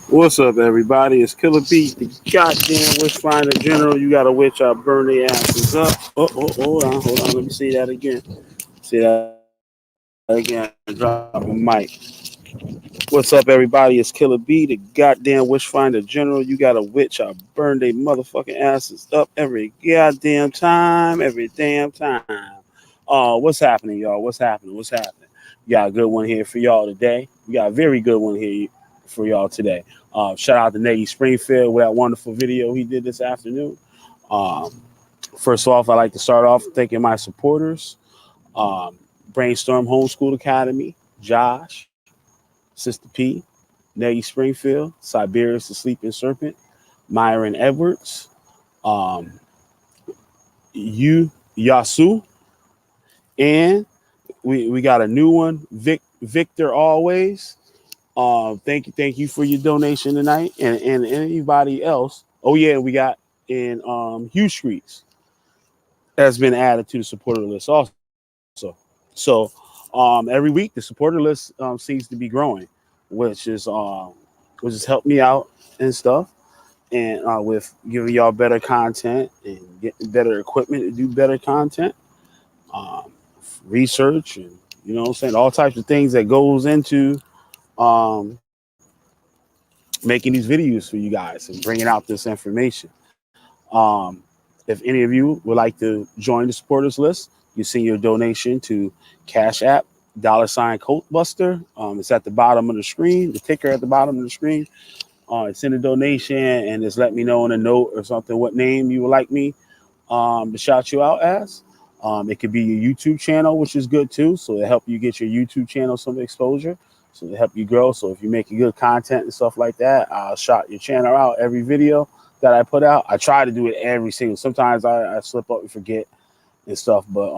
What's up, everybody? It's Killer Pete, the goddamn wish finder general. You got a witch, I'll burn their asses up. Hold on. Let me see that again. See that again. Drop a mic. What's up, everybody? It's Killer B, the goddamn wish finder general. You got a witch, I'll burn their motherfucking asses up every goddamn time. Every damn time. What's happening, y'all? What's happening? We got a good one here for y'all today. We got a very good one here for y'all today. Shout out to Nate Springfield with that wonderful video he did this afternoon. Um, First off, I'd like to start off thanking my supporters. Brainstorm Homeschool Academy, Josh, Sister P, Nettie Springfield, Siberius the Sleeping Serpent, Myron Edwards, um, Yasu, and we got a new one, Victor Always. Thank you for your donation tonight, and anybody else. Oh yeah, we got in Hugh Streets has been added to the supporter list also. So every week the supporter list seems to be growing, which is helped me out and stuff, and with giving y'all better content and getting better equipment to do better content, um, research, and what I'm saying, all types of things that goes into um, making these videos for you guys and bringing out this information. If any of you would like to join the supporters list, you send your donation to Cash App, $Coat Buster. It's at the bottom of the screen, the ticker at the bottom of the screen. Send a donation and just let me know in a note or something what name you would like me to shout you out as. It could be your YouTube channel, which is good too. So it help you get your YouTube channel some exposure. So to help you grow. So if you're making good content and stuff like that, I'll shout your channel out every video that I put out. I try to do it every single. Sometimes I slip up and forget and stuff, but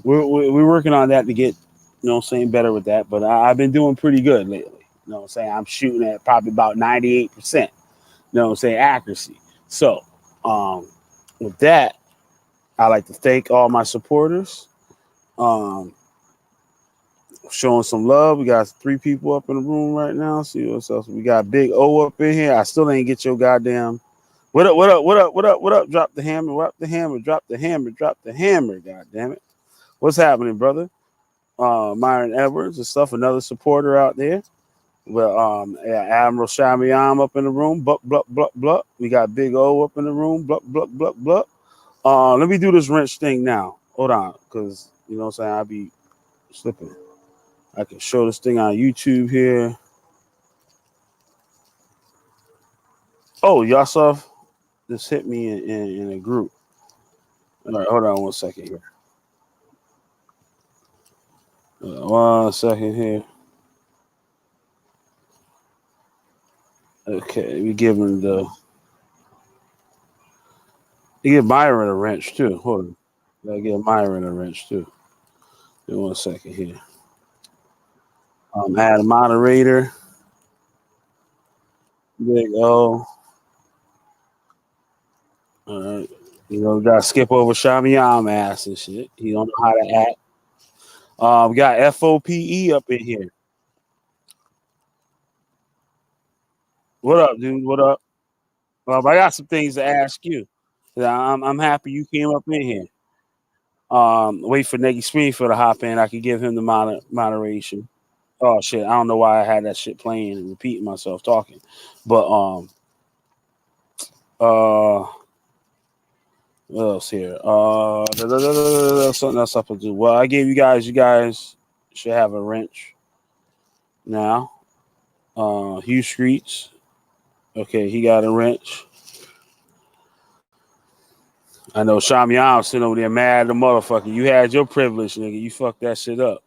we're working on that to get better with that. But I've been doing pretty good lately. I'm shooting at probably about 98%. Accuracy. So with that, I like to thank all my supporters. Showing some love. We got 3 people up in the room right now. See what else. We got Big O up in here. I still ain't get your goddamn. What up? Drop the hammer. Drop the hammer. God damn it. What's happening, brother? Myron Edwards and stuff. Another supporter out there. Well, Admiral Shamiam up in the room. Bluck. We got Big O up in the room. Bluck. Let me do this wrench thing now. Hold on, because I'll be slipping. I can show this thing on YouTube here. Oh, y'all saw this hit me in a group. All right, hold on 1 second here. 1 second here. Okay, we give him you give Myron a wrench too. Hold on. Gotta give Myron a wrench too. Give 1 second here. Add a moderator. Big O. All right. Gotta skip over Shamiam ass and shit. He don't know how to act. We got FOPE up in here. What up, dude? What up? I got some things to ask you. I'm happy you came up in here. Wait for Negi Springfield to hop in. I could give him the moderation. Oh shit! I don't know why I had that shit playing and repeating myself talking, but what else here? Something else I have to do. Well, I gave you guys. You guys should have a wrench now. Hugh Streets. Okay, he got a wrench. I know Shamiam sitting over there mad at the motherfucker. You had your privilege, nigga. You fucked that shit up.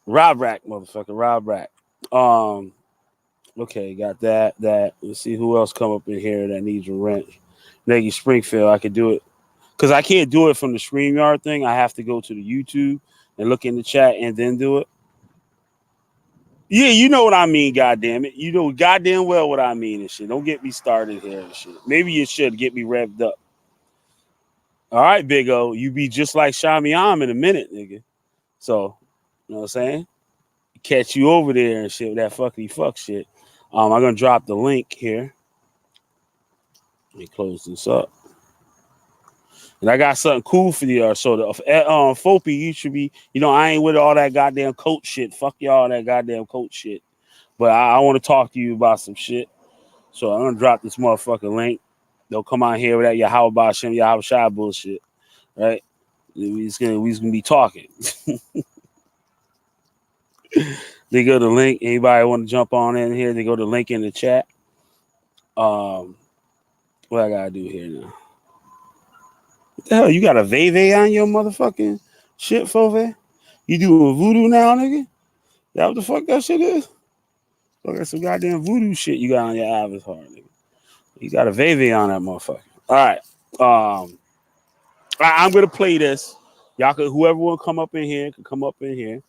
Rob Rack, motherfucker. Rob Rack. Okay, got that. Let's see who else come up in here that needs a wrench. Negi Springfield, I could do it. Because I can't do it from the StreamYard thing. I have to go to the YouTube and look in the chat and then do it. Yeah, you know what I mean, goddamn it. You know goddamn well what I mean and shit. Don't get me started here and shit. Maybe you should get me revved up. All right, Big O, you be just like Shamiam in a minute, nigga. So, you know what I'm saying? Catch you over there and shit with that fuckity fuck shit. I'm gonna drop the link here. Let me close this up. And I got something cool for you. So the Fopi, you should be, I ain't with all that goddamn coach shit. Fuck y'all that goddamn coach shit. But I want to talk to you about some shit. So I'm gonna drop this motherfucking link. They'll come out here with that Yahweh Hashem, Yahweh Shai bullshit. Right? We just gonna be talking. They go to the link. Anybody want to jump on in here? They go to the link in the chat. What I gotta do here now? What the hell? You got a Veve on your motherfucking shit, Fove? You doing voodoo now, nigga? That what the fuck that shit is? Fuck, that's some goddamn voodoo shit you got on your avatar, nigga. You got a Veve on that motherfucker. All right. I'm gonna play this. Y'all could, whoever will come up in here can come up in here.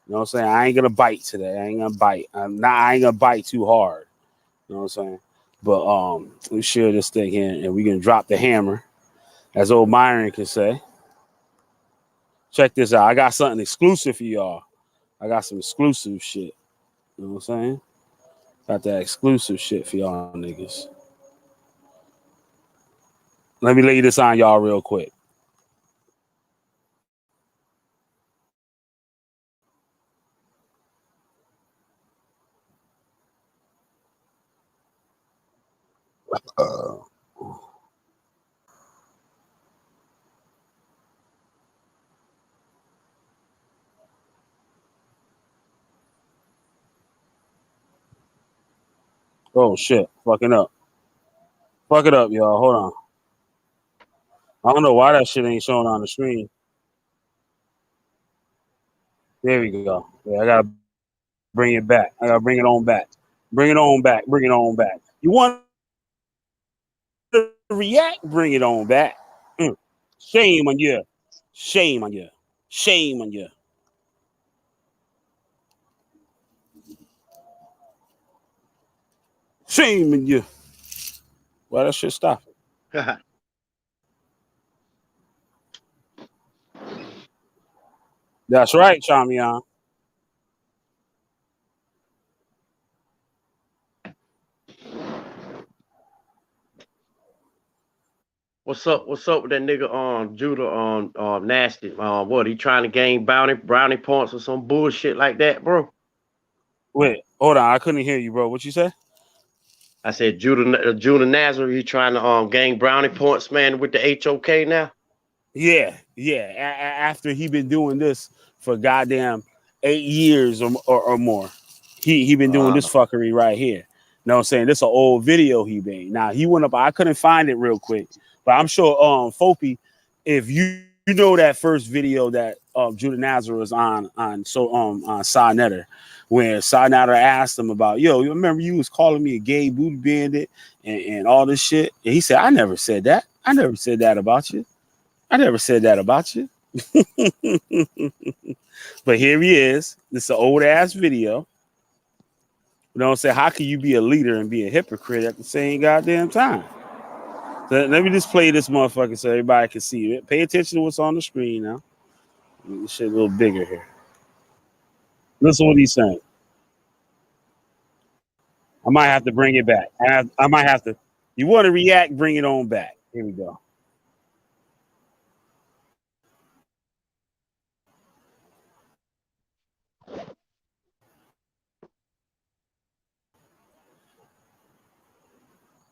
You know what I'm saying? I ain't gonna bite today. I ain't gonna bite. I ain't gonna bite too hard. You know what I'm saying? But let me share this thing here and we can drop the hammer, as old Myron can say. Check this out. I got something exclusive for y'all. I got some exclusive shit. You know what I'm saying? Got that exclusive shit for y'all niggas. Let me lay this on y'all real quick. Oh shit, fucking up. Fuck it up, y'all. Hold on. I don't know why that shit ain't showing on the screen. There we go. Yeah, I gotta bring it back. I gotta bring it on back. Bring it on back. Bring it on back. You want to react? Bring it on back. Shame on you. Shame on you. Shame on you. Shame on you. Well, that shit stop it. That's right, Chamian. What's up? What's up with that nigga Judah Nasty? What he trying to gain brownie points or some bullshit like that, bro? Wait, hold on. I couldn't hear you, bro. What you say? I said Judah Natzarah, he trying to gain brownie points, man, with the HOK now. Yeah. After he been doing this for goddamn 8 years or more, he been doing this fuckery right here. You know what I'm saying? This is an old video he made. Now he went up. I couldn't find it real quick, but I'm sure Fopi, if you know that first video that Judah Natzarah was on Sa Netter, when Sa Netter asked him about, yo, you remember you was calling me a gay booty bandit and all this shit, and he said, I never said that. I never said that about you. I never said that about you. But here he is. This is an old ass video. You know what I'm saying? How can you be a leader and be a hypocrite at the same goddamn time? So let me just play this motherfucker so everybody can see it. Pay attention to what's on the screen now. This shit a little bigger here. Listen to what he's saying. I might have to bring it back. I might have to. You want to react? Bring it on back. Here we go.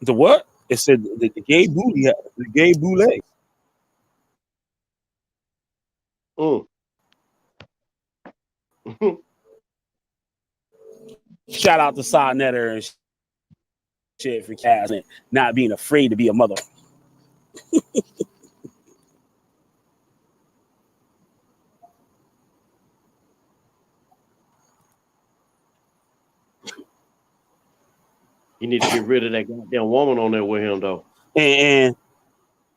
The what? It said the gay booty, the gay boule. Shout out to Sa Netter and shit for casting, not being afraid to be a mother. You need to get rid of that goddamn woman on there with him, though. And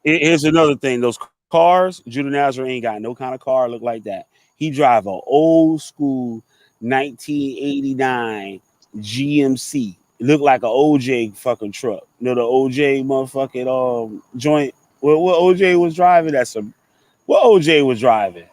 here's another thing: those cars, Judah Natzarah ain't got no kind of car look like that. He drive an old school 1989 GMC. It looked like an OJ fucking truck. You know the OJ motherfucking joint what OJ was driving? What OJ was driving?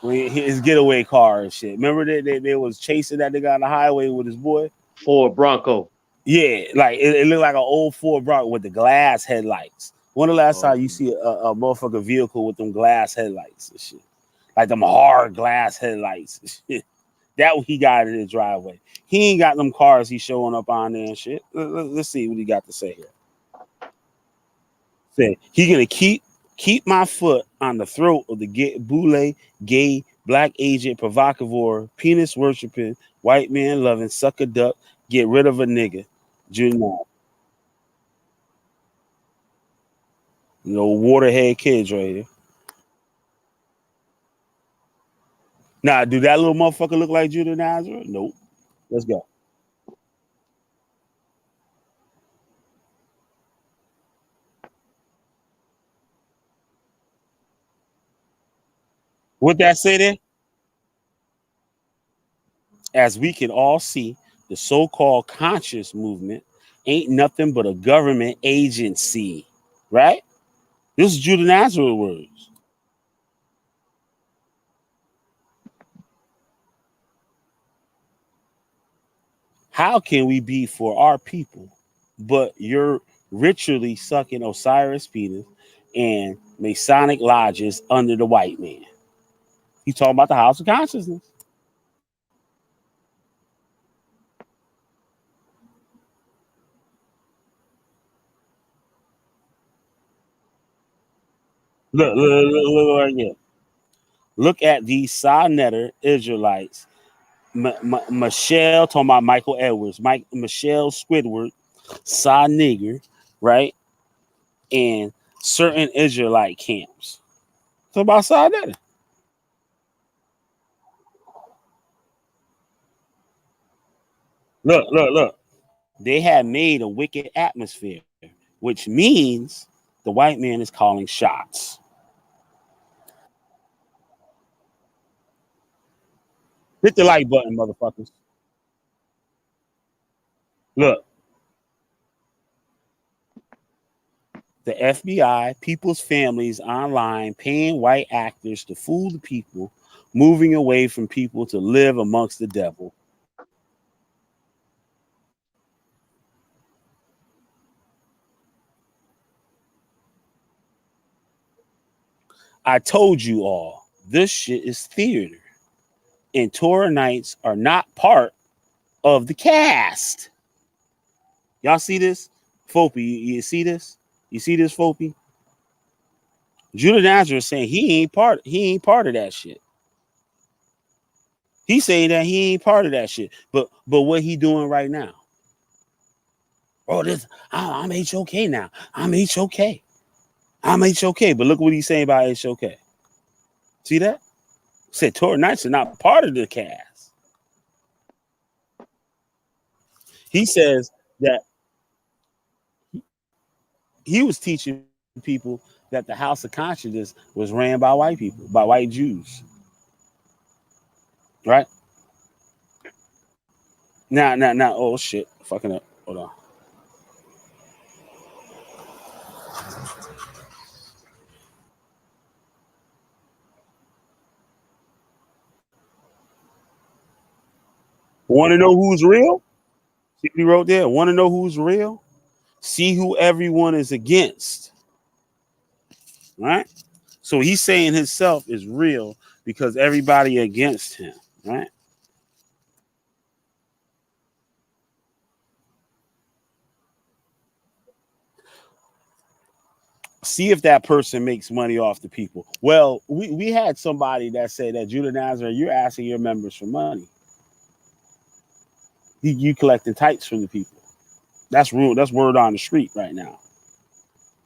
His getaway car and shit. Remember that they was chasing that nigga on the highway with his boy? Ford Bronco. Yeah, like it looked like an old Ford Bronco with the glass headlights. When the last time you see a motherfucking vehicle with them glass headlights and shit? Like them hard glass headlights and shit. That what he got in his driveway. He ain't got them cars he showing up on there and shit. Let's see what he got to say here. Say he gonna keep my foot on the throat of the gay, black agent, provocateur, penis worshiping, white man loving, sucker duck, get rid of a nigga. Junior. You know, waterhead kids right here. Now, do that little motherfucker look like Judah Natzarah? Nope. Let's go. What that say there? As we can all see, the so-called conscious movement ain't nothing but a government agency, right? This is Judah Natzarah words. How can we be for our people, but you're ritually sucking Osiris penis and Masonic lodges under the white man? He's talking about the House of Consciousness. Look right here. Look at these Sonetter Israelites. Michelle, talking about Michael Edwards, Michelle Squidward, Sa Nigger, right? And certain Israelite camps. Talk about Sonetter. Look. They have made a wicked atmosphere, which means the white man is calling shots. Hit the like button, motherfuckers. Look, the FBI, people's families online paying white actors to fool the people, moving away from people to live amongst the devil. I told you all, this shit is theater. And Torah Nights are not part of the cast. Y'all see this? Fopi, you see this? You see this, Fopi? Judah Natzarah is saying he ain't part of that shit. He's saying that he ain't part of that shit. But what he doing right now? Oh, I'm HOK now. I'm HOK. I'm HOK. But look what he's saying about HOK. See that? Said Torah Nights are not part of the cast. He says that he was teaching people that the House of Consciousness was ran by white people, by white Jews. Right? Now, oh shit. Fucking up. Hold on. Want to know who's real? See what he wrote there? Want to know who's real? See who everyone is against. Right? So he's saying himself is real because everybody against him. Right? See if that person makes money off the people. Well, we had somebody that said that Judah Natzarah, you're asking your members for money. You collecting tights from the people. That's real. That's word on the street right now.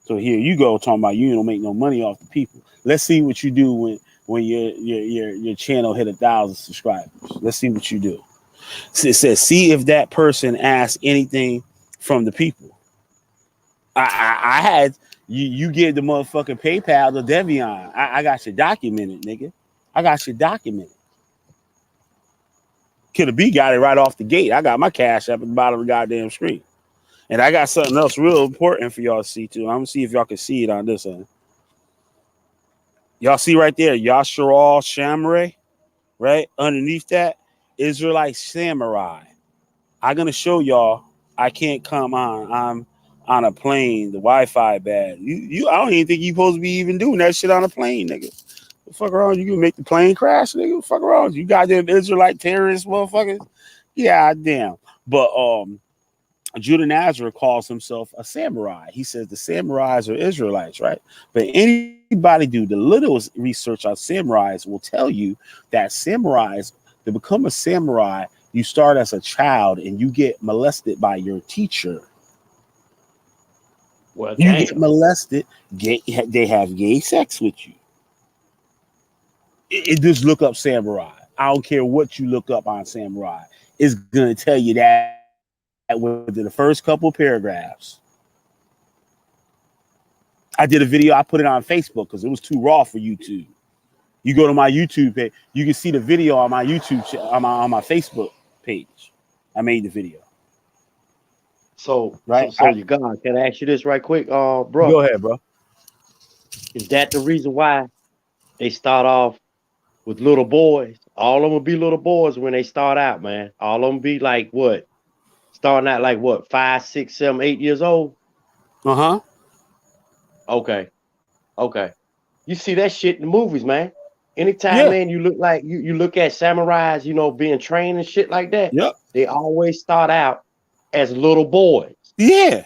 So here you go talking about you don't make no money off the people. Let's see what you do when your channel hit 1,000 subscribers. Let's see what you do. So it says, see if that person asks anything from the people. I had you give the motherfucking PayPal to Devion. I got you documented, nigga. I got you documented. Killer B got it right off the gate. I got my cash up at the bottom of the goddamn screen. And I got something else real important for y'all to see too. I'm gonna see if y'all can see it on this one. Y'all see right there, Yasharal Shamray, right? Underneath that, Israelite Samurai. I'm gonna show y'all. I can't come on. I'm on a plane. The Wi-Fi bad. I don't even think you supposed to be even doing that shit on a plane, nigga. The fuck around? You can make the plane crash, nigga. The fuck around? You goddamn Israelite terrorist motherfuckers. Yeah, damn. But Judah Natzarah calls himself a samurai. He says the samurais are Israelites, right? But anybody do the littlest research on samurais will tell you that samurais, to become a samurai, you start as a child and you get molested by your teacher. Well, You get damn. molested, they have gay sex with you. Just look up samurai. I don't care what you look up on samurai. It's gonna tell you that within the first couple paragraphs. I did a video. I put it on Facebook because it was too raw for YouTube. You go to my YouTube page, you can see the video on my YouTube on my Facebook page. I made the video. So, Right? you God, can I ask you this right quick, bro? Go ahead, bro. Is that the reason why they start off with little boys? All of them will be little boys when they start out, man. All of them be like what? Starting out like what? 5, 6, 7, 8 years old. Uh-huh. Okay, okay. You see that shit in the movies, man. Anytime, Yeah. man, you look like you look at samurais, being trained and shit like that. Yep. They always start out as little boys. Yeah.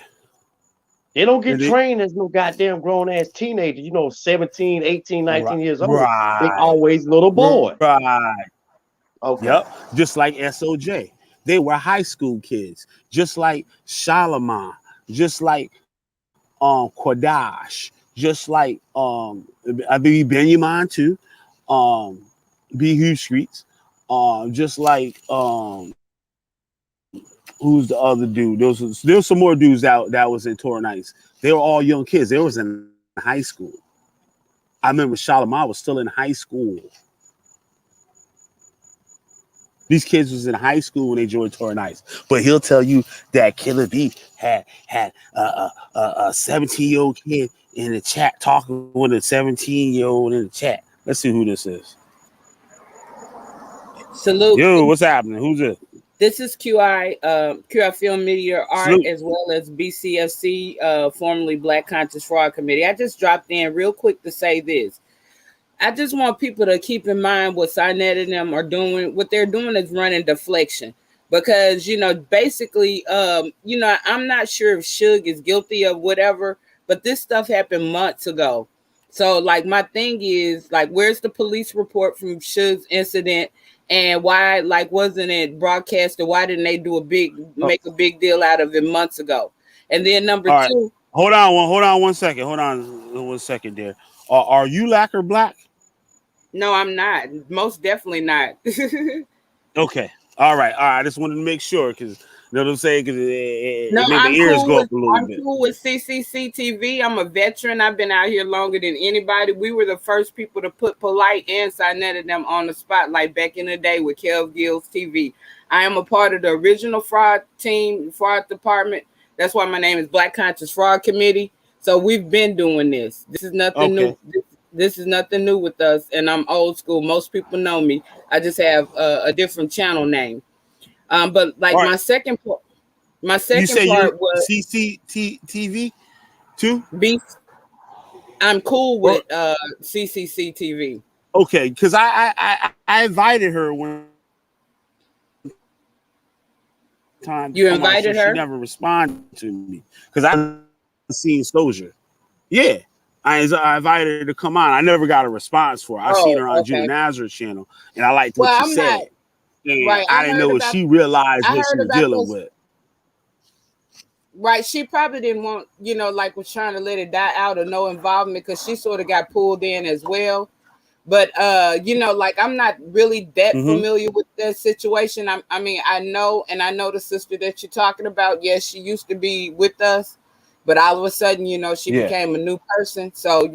They don't get And they, trained as no goddamn grown ass teenagers, 17, 18, right. 19 years old. They Right. always little boys. Right. Okay. Yep. Just like SOJ. They were high school kids. Just like Shalimar. Just like Kodash. Just like I believe Benjamin too. B. Hugh Streets. Just like who's the other dude? There's some more dudes that was in Torranites. They were all young kids. They was in high school. I remember Shalimar was still in high school. These kids was in high school when they joined Torranites. But he'll tell you that Killer B had a 17-year-old kid in the chat talking with a 17-year-old in the chat. Let's see who this is. Salute. Yo, what's happening? Who's this? This is QI Film Media Art, Salute. as well as BCFC, formerly Black Conscious Fraud Committee. I just dropped in real quick to say this. I just want people to keep in mind what Sinet and them are doing. What they're doing is running deflection. Because, basically, I'm not sure if Suge is guilty of whatever, but this stuff happened months ago. So, like, my thing is, like, where's the police report from Suge's incident? And why, like, wasn't it broadcasted? Why didn't they make a big deal out of it months ago? And then number All right. two. Hold on one second. Hold on 1 second there. Are you lacquer black? No, I'm not. Most definitely not. Okay. All right. I just wanted to make sure because you know what I'm saying? Because No, it made my I'm ears cool go with up a little I'm bit. cool with CCC TV. I'm a veteran. I've been out here longer than anybody. We were the first people to put Polite and Sinet and them on the spotlight back in the day with Kev Gill's TV. I am a part of the original fraud team, fraud department. That's why my name is Black Conscious Fraud Committee. So we've been doing this. This is nothing new. This is nothing new with us, and I'm old school. Most people know me. I just have a different channel name. But like Right. my second part You say you're was CCTV too? I'm cool Or with CCC TV. okay, because I invited her one time to You come on the show. invited She her? never responded to me because I seen exposure. Yeah. I invited her to come on. I never got a response for her. I seen her on Judah Okay. Natzarah channel, and I liked what Well, she I'm not said. And right. I didn't know if she realized I what she heard was about dealing this. with. Right. She probably didn't want, like was trying to let it die out or no involvement because she sort of got pulled in as well. But like I'm not really that familiar with that situation. I mean, I know the sister that you're talking about. Yes, she used to be with us, but all of a sudden, she became a new person. So,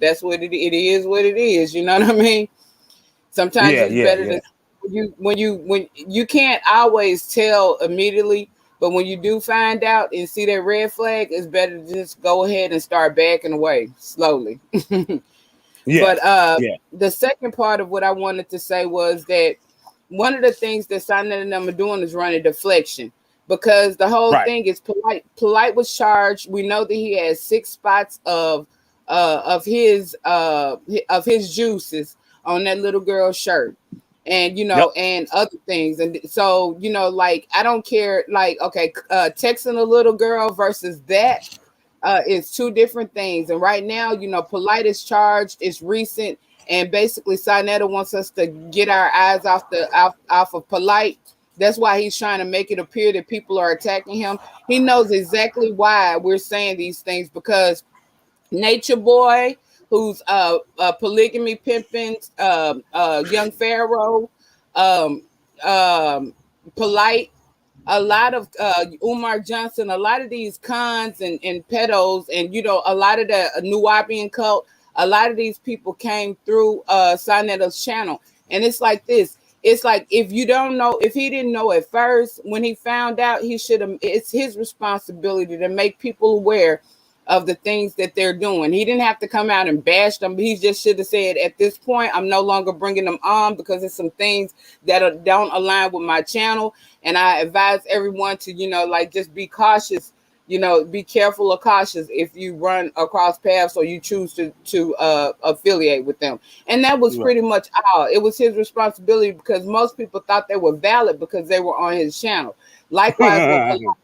that's what it is what it is. You know what I mean? Sometimes it's better to when you can't always tell immediately, But when you do find out and see that red flag, it's better to just go ahead and start backing away slowly. Yeah. But Yeah. the second part of what I wanted to say was that one of the things that Sonnet and them are doing is running deflection, because the whole Right. thing is polite. Polite was charged. We know that he has 6 spots of his juices on that little girl's shirt, and Yep. and other things. And so like, I don't care. Like, okay, texting a little girl versus that is two different things. And right now, polite is charged. It's recent, and basically, Sinetta wants us to get our eyes off of polite. That's why he's trying to make it appear that people are attacking him. He knows exactly why we're saying these things, because Nature Boy, who's polygamy pimping, young Pharaoh, um, polite, a lot of Umar Johnson, a lot of these cons and pedos, and a lot of the Nubian cult, a lot of these people came through Sinetta's channel. And it's like this. It's like, if you don't know, if he didn't know at first, when he found out, he should have. It's his responsibility to make people aware of the things that they're doing. He didn't have to come out and bash them. He just should have said, at this point, I'm no longer bringing them on, because there's some things that don't align with my channel. And I advise everyone to, like, just be cautious, be careful or cautious if you run across paths or you choose to affiliate with them. And that was pretty much all. It was his responsibility, because most people thought they were valid because they were on his channel. Likewise with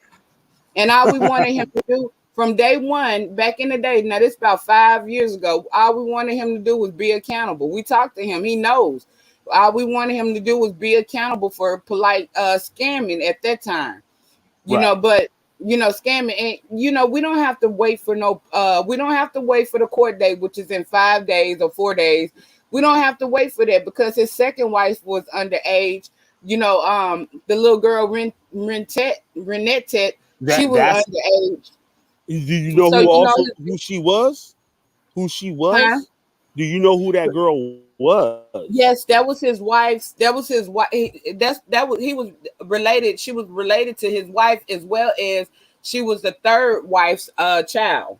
and all we wanted him to do from day one, back in the day, now this about 5 years ago, all we wanted him to do was be accountable. We talked to him. He knows. All we wanted him to do was be accountable for polite scamming at that time. But scamming, and we don't have to wait for we don't have to wait for the court date, which is in 5 days or 4 days. We don't have to wait for that, because his second wife was underage. The little girl Renette, she was underage. Do you know So who she was? Who she was? huh? Do you know who that girl was? Yes, that was his wife's. That was his wife. He was related. She was related to his wife, as well as she was the third wife's child.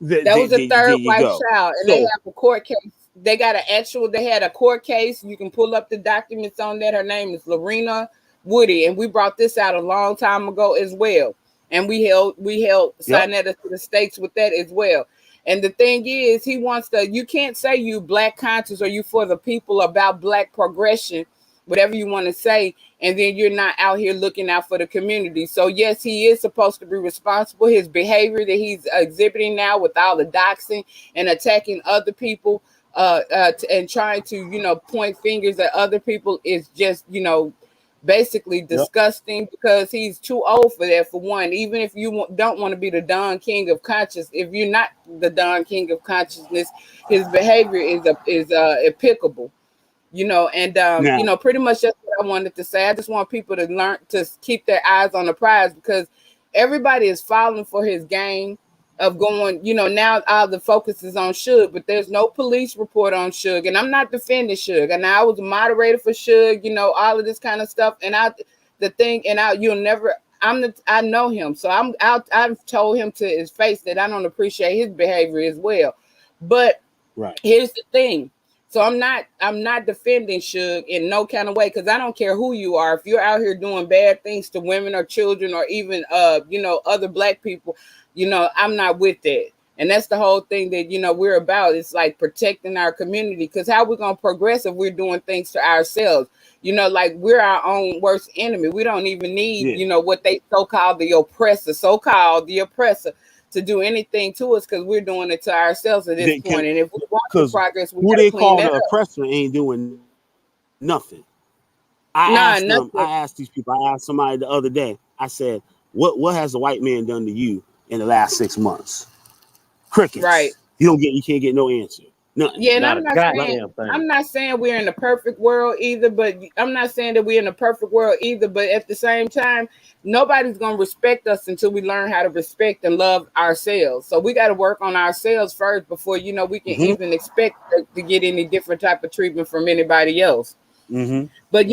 That was the third wife's child, and they have a court case. They had a court case. You can pull up the documents on that. Her name is Lorena Woody, and we brought this out a long time ago as well. And we held Sinetta to the stakes with that as well. And the thing is, he wants you can't say you black conscious or you for the people about black progression, whatever you want to say, and then you're not out here looking out for the community. So yes, he is supposed to be responsible. His behavior that he's exhibiting now with all the doxing and attacking other people and trying to, point fingers at other people is just, basically disgusting, because he's too old for that, for one. Even if you don't want to be the Don King of conscious, if you're not the Don King of consciousness, his behavior is impeccable, and pretty much that's what I wanted to say. I just want people to learn to keep their eyes on the prize, because everybody is falling for his game of going, now all the focus is on Suge, but there's no police report on Suge. And I'm not defending Suge. And I was a moderator for Suge, all of this kind of stuff. And I know him. So I've told him to his face that I don't appreciate his behavior as well. But here's the thing. So I'm not defending Suge in no kind of way, because I don't care who you are. If you're out here doing bad things to women or children or even other black people, I'm not with that. And that's the whole thing that we're about. It's like protecting our community, because how we're gonna progress if we're doing things to ourselves? Like, we're our own worst enemy. We don't even need what they so-called the oppressor to do anything to us, because we're doing it to ourselves at this point. And if we want to progress, we who they clean call that the up. oppressor ain't doing nothing. I asked these people. I asked somebody the other day. I said, "What has the white man done to you in the last 6 months?" Crickets. Right. You can't get no answer. Nothing. Yeah, and I'm not saying we're in the perfect world either, but I'm not saying that we're in the perfect world either. But at the same time, nobody's gonna respect us until we learn how to respect and love ourselves. So we got to work on ourselves first before we can even expect to get any different type of treatment from anybody else. Mm-hmm. But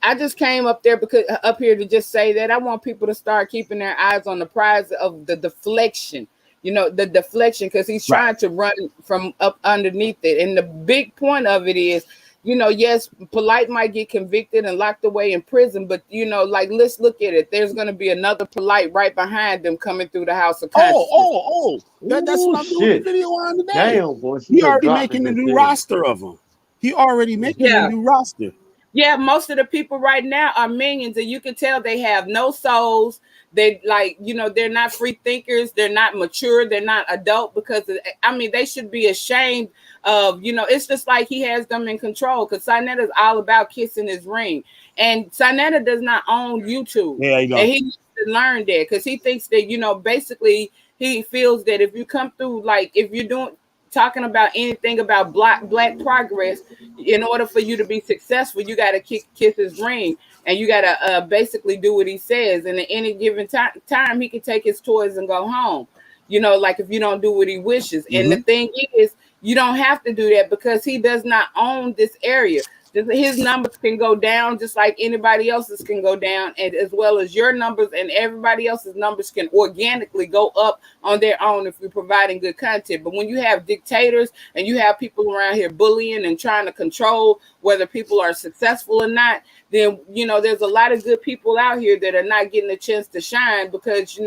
I just came up here to just say that I want people to start keeping their eyes on the prize of the deflection. The deflection, because he's Right. trying to run from up underneath it. And the big point of it is, yes, Polite might get convicted and locked away in prison, but like, let's look at it. There's going to be another Polite right behind them coming through the house of consciousness. That's what I'm doing the Shit. video on today. Damn, boy. She He just already dropped it making the just new then. roster of them. He already making the new roster. Yeah, most of the people right now are minions, and you can tell they have no souls. They they're not free thinkers. They're not mature. They're not adult, because they should be ashamed of, it's just like he has them in control, because Sinetta is all about kissing his ring. And Sinetta does not own YouTube. Yeah, you know. And he needs to learn that, because he thinks that, basically he feels that if you come through, like if you're talking about anything about black progress, in order for you to be successful, you got to kiss his ring, and you got to basically do what he says. And at any given time, he can take his toys and go home. Like if you don't do what he wishes. Mm-hmm. And the thing is, you don't have to do that, because he does not own this area. His numbers can go down just like anybody else's can go down, and as well as your numbers, and everybody else's numbers can organically go up on their own if you're providing good content. But when you have dictators and you have people around here bullying and trying to control whether people are successful or not, then there's a lot of good people out here that are not getting a chance to shine, because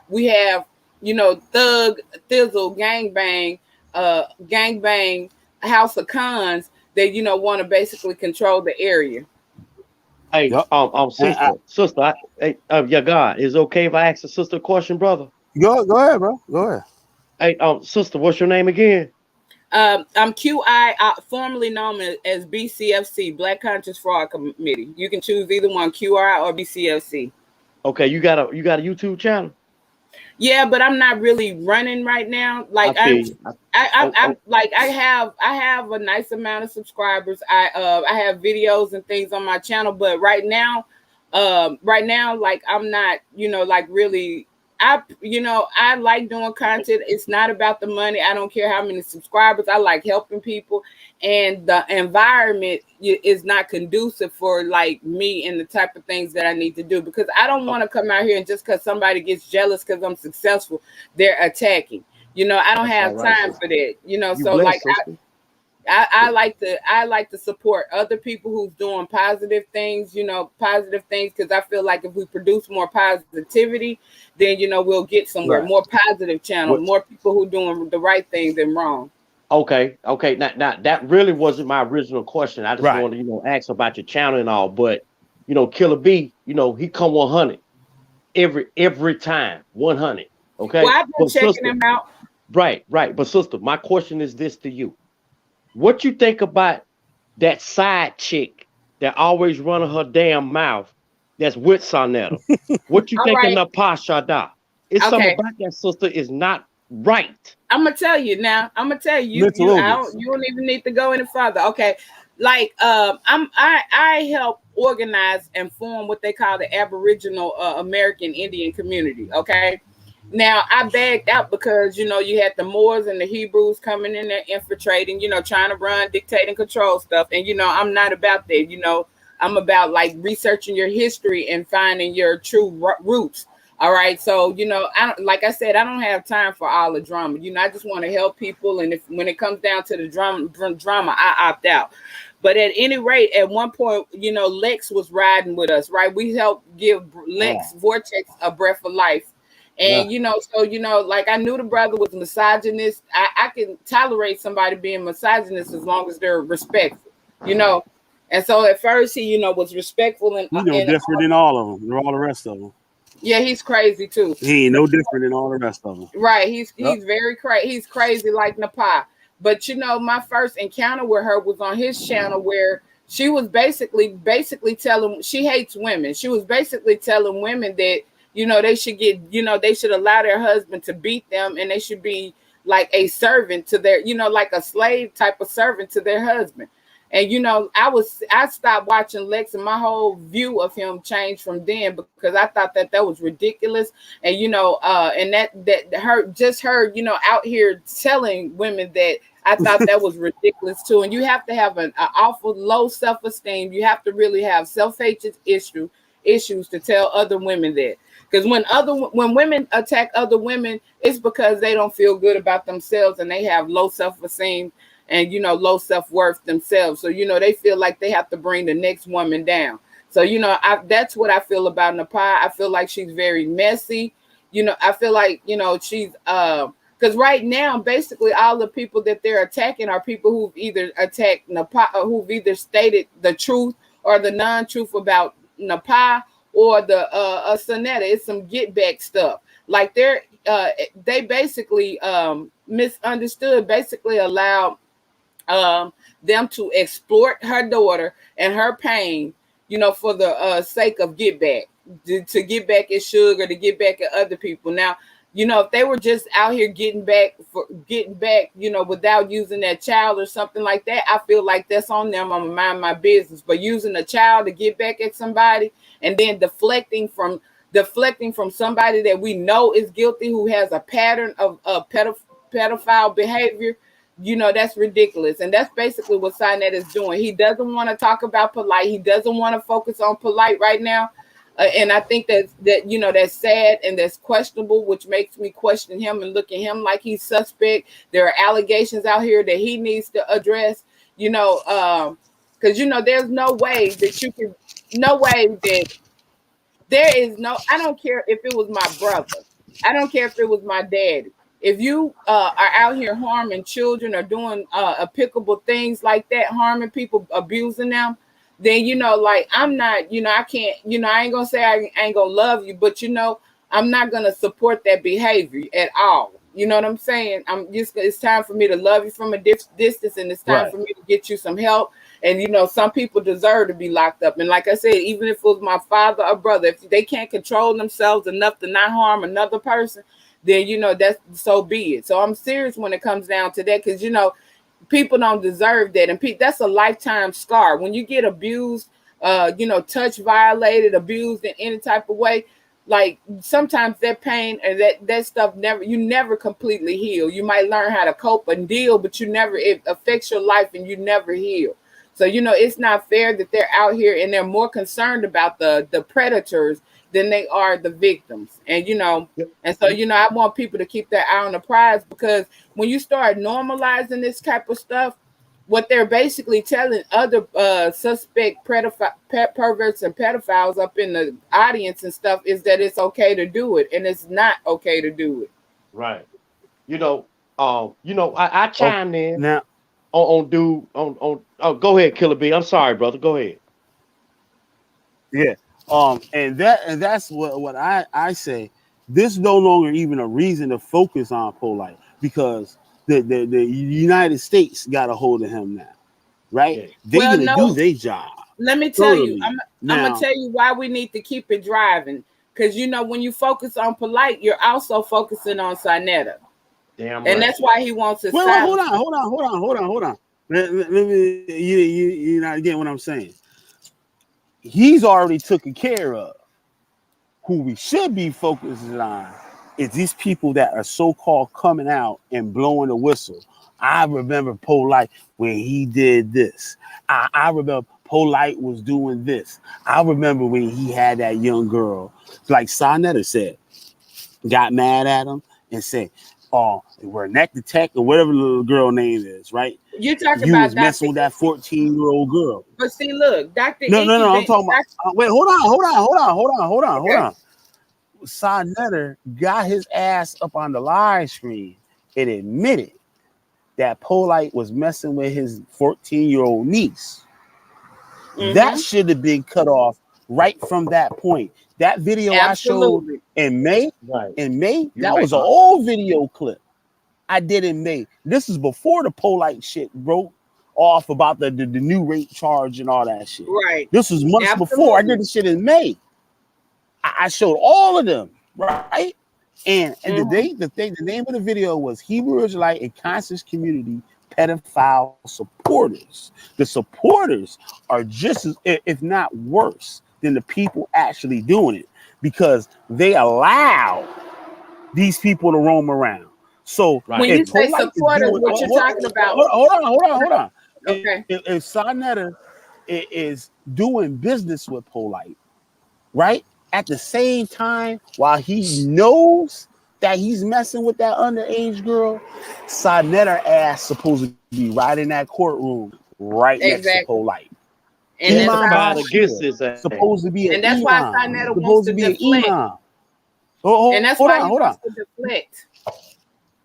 we have Thug, Thizzle, gangbang, House of Cons that want to basically control the area. Hey, sister, yeah, God, is it okay if I ask a sister a question, brother? Go ahead, bro. Go ahead. Hey, sister, what's your name again? I'm QI, formerly known as BCFC, Black Conscious Fraud Committee. You can choose either one, QI or BCFC. Okay, you got a YouTube channel? Yeah, but I'm not really running right now. Like I have a nice amount of subscribers. I have videos and things on my channel, but right now, like I'm not, like really. I like doing content. It's not about the money. I don't care how many subscribers. I like helping people, and the environment is not conducive for like me and the type of things that I need to do, because I don't want to come out here and just because somebody gets jealous because I'm successful, they're attacking. I don't have time for that. So like I like to support other people who's doing positive things, because I feel like if we produce more positivity, then we'll get somewhere. Right. More positive channels, more people who doing the right things than wrong. Okay. Now that really wasn't my original question. I just wanted to ask about your channel and all, but Killer B, he come 100 every time, 100. Okay. Well, I've been checking him out. Right. But sister, my question is this to you. What you think about that side chick that always running her damn mouth that's with Sinetta? What you think of Napashada? It's something about that sister is not right. I'm gonna tell you now. You don't even need to go any further. Okay. Like I help organize and form what they call the Aboriginal American Indian community. Okay. Now I bagged out because you had the Moors and the Hebrews coming in there infiltrating, trying to run, dictate, and control stuff. And I'm not about that. I'm about like researching your history and finding your true roots. All right. So like I said, I don't have time for all the drama. I just want to help people. And when it comes down to the drama, I opt out. But at any rate, at one point, Lex was riding with us. Right. We helped give Lex Vortex a breath of life. And, like I knew the brother was misogynist. I can tolerate somebody being misogynist as long as they're respectful, And so at first he, was respectful. And different than all of them, all the rest of them. Yeah, he's crazy too. He ain't no different than all the rest of them. Right. He's very crazy. He's crazy like Napa. But, my first encounter with her was on his channel where she was basically telling, she hates women. She was basically telling women that, they should they should allow their husband to beat them, and they should be like a servant to their, like a slave type of servant to their husband. And, I stopped watching Lex, and my whole view of him changed from then, because I thought that was ridiculous. And, and that her, out here telling women that I thought that was ridiculous too. And you have to have an awful low self-esteem. You have to really have self-hatred issues to tell other women that. Because when women attack other women, it's because they don't feel good about themselves and they have low self-esteem and low self-worth themselves. So they feel like they have to bring the next woman down. So that's what I feel about Napai. I feel like she's very messy. I feel like she's because right now basically all the people that they're attacking are people who've either attacked Napai, who've either stated the truth or the non-truth about Napai or the Sonetta. It's some get back stuff. Like they basically misunderstood, basically allowed them to exploit her daughter and her pain, for the sake of get back, to get back at Sugar, to get back at other people. Now, if they were just out here getting back, without using that child or something like that, I feel like that's on them. I'm gonna mind my business. But using a child to get back at somebody and then deflecting from somebody that we know is guilty, who has a pattern of pedophile behavior, that's ridiculous. And that's basically what Sinette is doing. He doesn't want to talk about Polite. He doesn't want to focus on Polite right now. And I think that's sad and that's questionable, which makes me question him and look at him like he's suspect. There are allegations out here that he needs to address, because, there's no way that there is no, I don't care if it was my brother. I don't care if it was my daddy. If you are out here harming children or doing applicable things like that, harming people, abusing them, then, I'm not, I can't, I ain't going to say I ain't going to love you, but, I'm not going to support that behavior at all. You know what I'm saying? It's time for me to love you from a distance, and it's time for me to get you some help. And, some people deserve to be locked up. And like I said, even if it was my father or brother, if they can't control themselves enough to not harm another person, then, that's so be it. So I'm serious when it comes down to that, because, people don't deserve that. And that's a lifetime scar. When you get abused, touch violated, abused in any type of way, like sometimes that pain and that stuff you never completely heal. You might learn how to cope and deal, but it affects your life and you never heal. So, it's not fair that they're out here and they're more concerned about the predators than they are the victims. And, and so, I want people to keep their eye on the prize, because when you start normalizing this type of stuff, what they're basically telling other suspect perverts and pedophiles up in the audience and stuff is that it's okay to do it, and it's not okay to do it. Right. I chimed in now on go ahead, Killer B. I'm sorry, brother. Go ahead. Yeah. And that's what I say. This no longer even a reason to focus on Polite, because the United States got a hold of him now, right? Yeah. They're gonna do their job. Let me tell you, I'm gonna tell you why we need to keep it driving. Because when you focus on Polite, you're also focusing on Sinetta. Damn right. And that's why he wants to. Well, hold on. Let me, you not getting what I'm saying. He's already taken care of. Who we should be focusing on is these people that are so-called coming out and blowing the whistle. I remember Polite when he did this. I remember Polite was doing this. I remember when he had that young girl, like Sonetta said, got mad at him and said, "Oh, we're neck to tech," or whatever the little girl name is, right? You're talking you about was messing with that 14-year-old girl. But see, look, Dr. No, I'm talking about. Wait, hold on. Sonetta got his ass up on the live screen and admitted that Polite was messing with his 14-year-old niece. Mm-hmm. That should have been cut off right from that point. That video I showed in May, that was an old video clip I did in May. This is before the Polite shit broke off about the new rape charge and all that shit. Right. This was months before. I did the shit in May. I showed all of them, right? And the name of the video was Hebrew Israelite and Conscious Community Pedophile Supporters. The supporters are just as, if not worse, than the people actually doing it, because they allow these people to roam around. So when you if say Polite is supporters, doing, what you're talking about? hold on. Okay. If Sonetta is doing business with Polite, right? At the same time, while he knows that he's messing with that underage girl, Sonetta ass supposed to be right in that courtroom, right next to Exactly. Polite. And that's Imam how, Testified against Bashir his ass. supposed to be an and that's why imam. Sinetta wants Supposed to to be an deflect. imam. And that's Hold why on, he hold on. wants to deflect.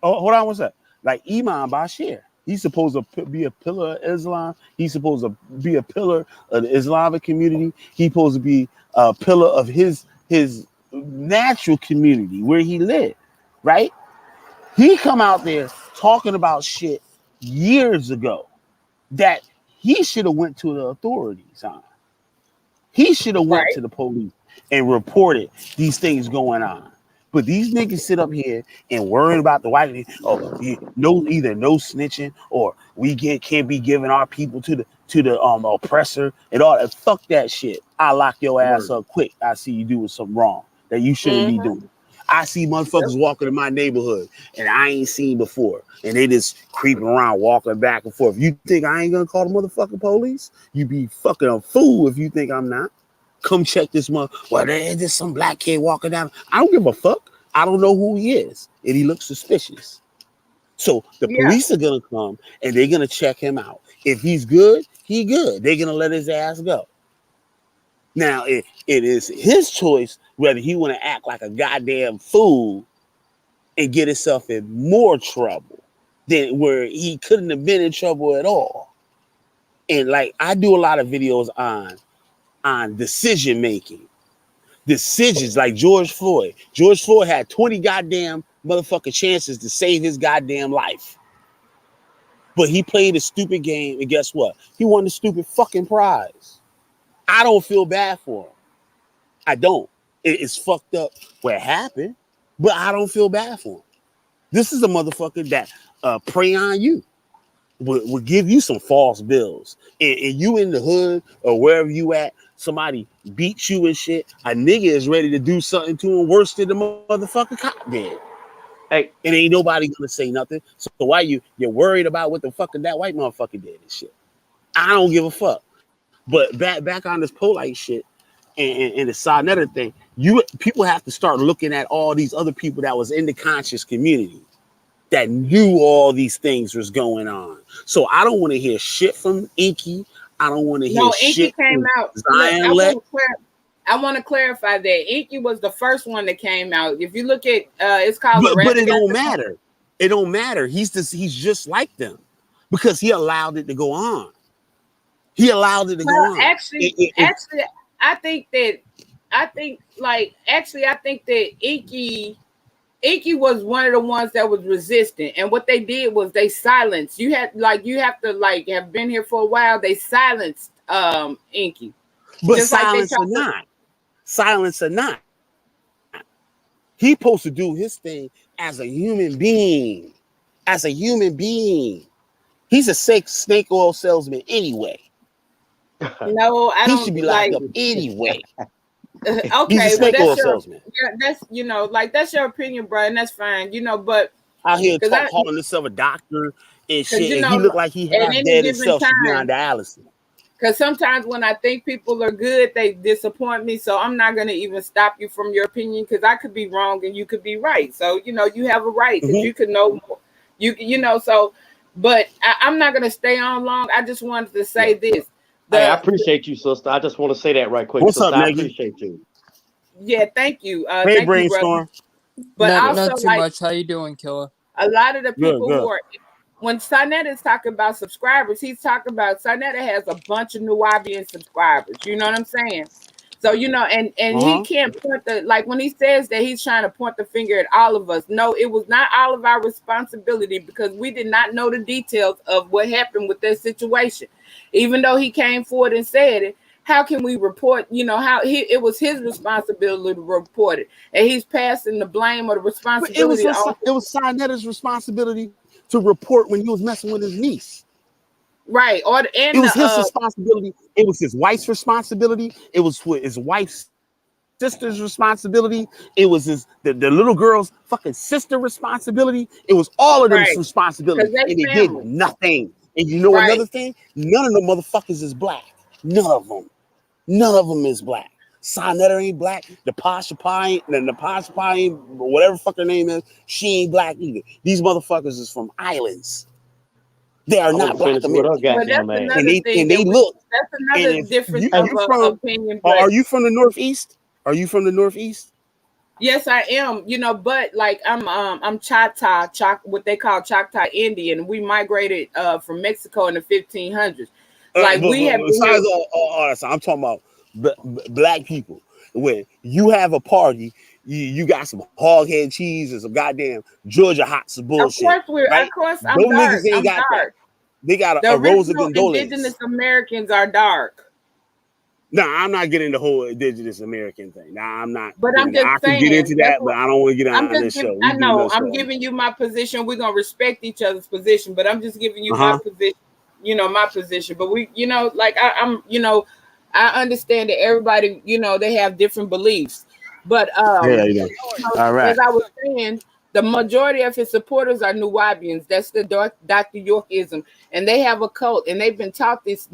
Oh, hold on, what's that? Like Imam Bashir. He's supposed to be a pillar of Islam. He's supposed to be a pillar of the Islamic community. He's supposed to be a pillar of his natural community where he lived, right? He come out there talking about shit years ago that he should have went to the authorities on. He should have went Right. to the police and reported these things going on. But these niggas sit up here and worrying about the white. Oh, no, either no snitching or can't be giving our people to the oppressor and all that. Fuck that shit. I lock your ass up quick. I see you doing something wrong that you shouldn't be doing. I see motherfuckers walking in my neighborhood and I ain't seen before, and they just creeping around, walking back and forth. You think I ain't gonna call the motherfucking police? You be fucking a fool if you think I'm not. Come check this mother. Well, there's some black kid walking down. I don't give a fuck. I don't know who he is, and he looks suspicious. So the Yeah. police are gonna come and they're gonna check him out. If he's good, he good. They're gonna let his ass go. Now it is his choice whether he want to act like a goddamn fool and get himself in more trouble than where he couldn't have been in trouble at all. And like I do a lot of videos on decision making. Decisions like George Floyd. George Floyd had 20 goddamn motherfucking chances to save his goddamn life. But he played a stupid game, and guess what? He won the stupid fucking prize. I don't feel bad for him. I don't. It's fucked up what happened, but I don't feel bad for him. This is a motherfucker that prey on you. Will give you some false bills. And you in the hood or wherever you at, somebody beat you and shit, a nigga is ready to do something to him worse than the motherfucker cop did. Hey, And ain't nobody gonna say nothing. So why you're worried about what the fucking that white motherfucker did and shit? I don't give a fuck. But back on this Polite shit and the Sonetta thing, people have to start looking at all these other people that was in the conscious community that knew all these things was going on. So I don't want to hear shit from Inky. I don't want to hear Inky shit came from out. Zion. I want to clarify that Inky was the first one that came out. If you look at it's called but it don't matter. It don't matter. He's just like them because he allowed it to go on. He allowed it to go on. Actually, I think that Inky was one of the ones that was resistant, and what they did was they silenced. You have to have been here for a while. They silenced Inky, but just silence or not, he supposed to do his thing as a human being. As a human being, he's a snake oil salesman anyway. No, I don't. He should be locked up anyway. Okay, he's a snake oil salesman. That's that's your opinion, bro, and that's fine. But out here calling himself a doctor and shit, and he looked like he half dead himself. Should be on dialysis. Because sometimes when I think people are good, they disappoint me. So I'm not gonna even stop you from your opinion because I could be wrong and you could be right. So you have a right because you could know more. So, but I'm not gonna stay on long. I just wanted to say this. I appreciate you, sister. I just want to say that right quick. What's sister, up, I Maggie? appreciate you. Yeah, thank you. Hey, thank Brainstorm. You, but not too much. How you doing, Killer? A lot of the people good. who are, when Sonetta is talking about subscribers, he's talking about Sonetta has a bunch of Nubian subscribers. You know what I'm saying? So and he can't point when he says that he's trying to point the finger at all of us. No, it was not all of our responsibility because we did not know the details of what happened with that situation. Even though he came forward and said it, how can we report? How it was his responsibility to report it, and he's passing the blame or the responsibility. It was Sonetta's responsibility to report when he was messing with his niece. Right. It was his responsibility. It was his wife's responsibility. It was his wife's sister's responsibility. It was the little girl's fucking sister responsibility. It was all of them's Right. responsibility, 'Cause they and they did family. nothing. And you know Right. another thing? None of the motherfuckers is black. None of them is black. Sinetta ain't black. The Pasha Pie ain't, whatever fuck her name is, she ain't black either. These motherfuckers is from islands. They are I want not to black finish with her Americans. Well, goddamn that's ass. another thing And that they look. that's And another if difference are of you from opinion. are But you from the Northeast? Are you from the Northeast? yes, I am. You know, but like I'm Choctaw, what they call Choctaw Indian. We migrated from Mexico in the 1500s. Like we have been here. Besides all that, I'm talking about black people. When you have a party, you got some hog head cheese and some goddamn Georgia hot some bullshit, Of right? course, I'm Those dark. niggas ain't I'm got that. dark. They got The a Rosa original indigenous Gondolas. Americans are dark. Nah, I'm not getting the whole indigenous American thing. Nah, I'm not. But I'm just I can saying. get into That's that, but what I don't want to get I'm on just this show. giving. We I do know. another I'm show. giving you my position. We're gonna respect each other's position, but I'm just giving you my position. You know, my position. But we, you know, like I'm, you know, I understand that everybody, you know, they have different beliefs. But Yeah, you know. you know, All right. as I was saying, the majority of his supporters are Nubians. That's the Dr. Yorkism, and they have a cult, and they've been taught this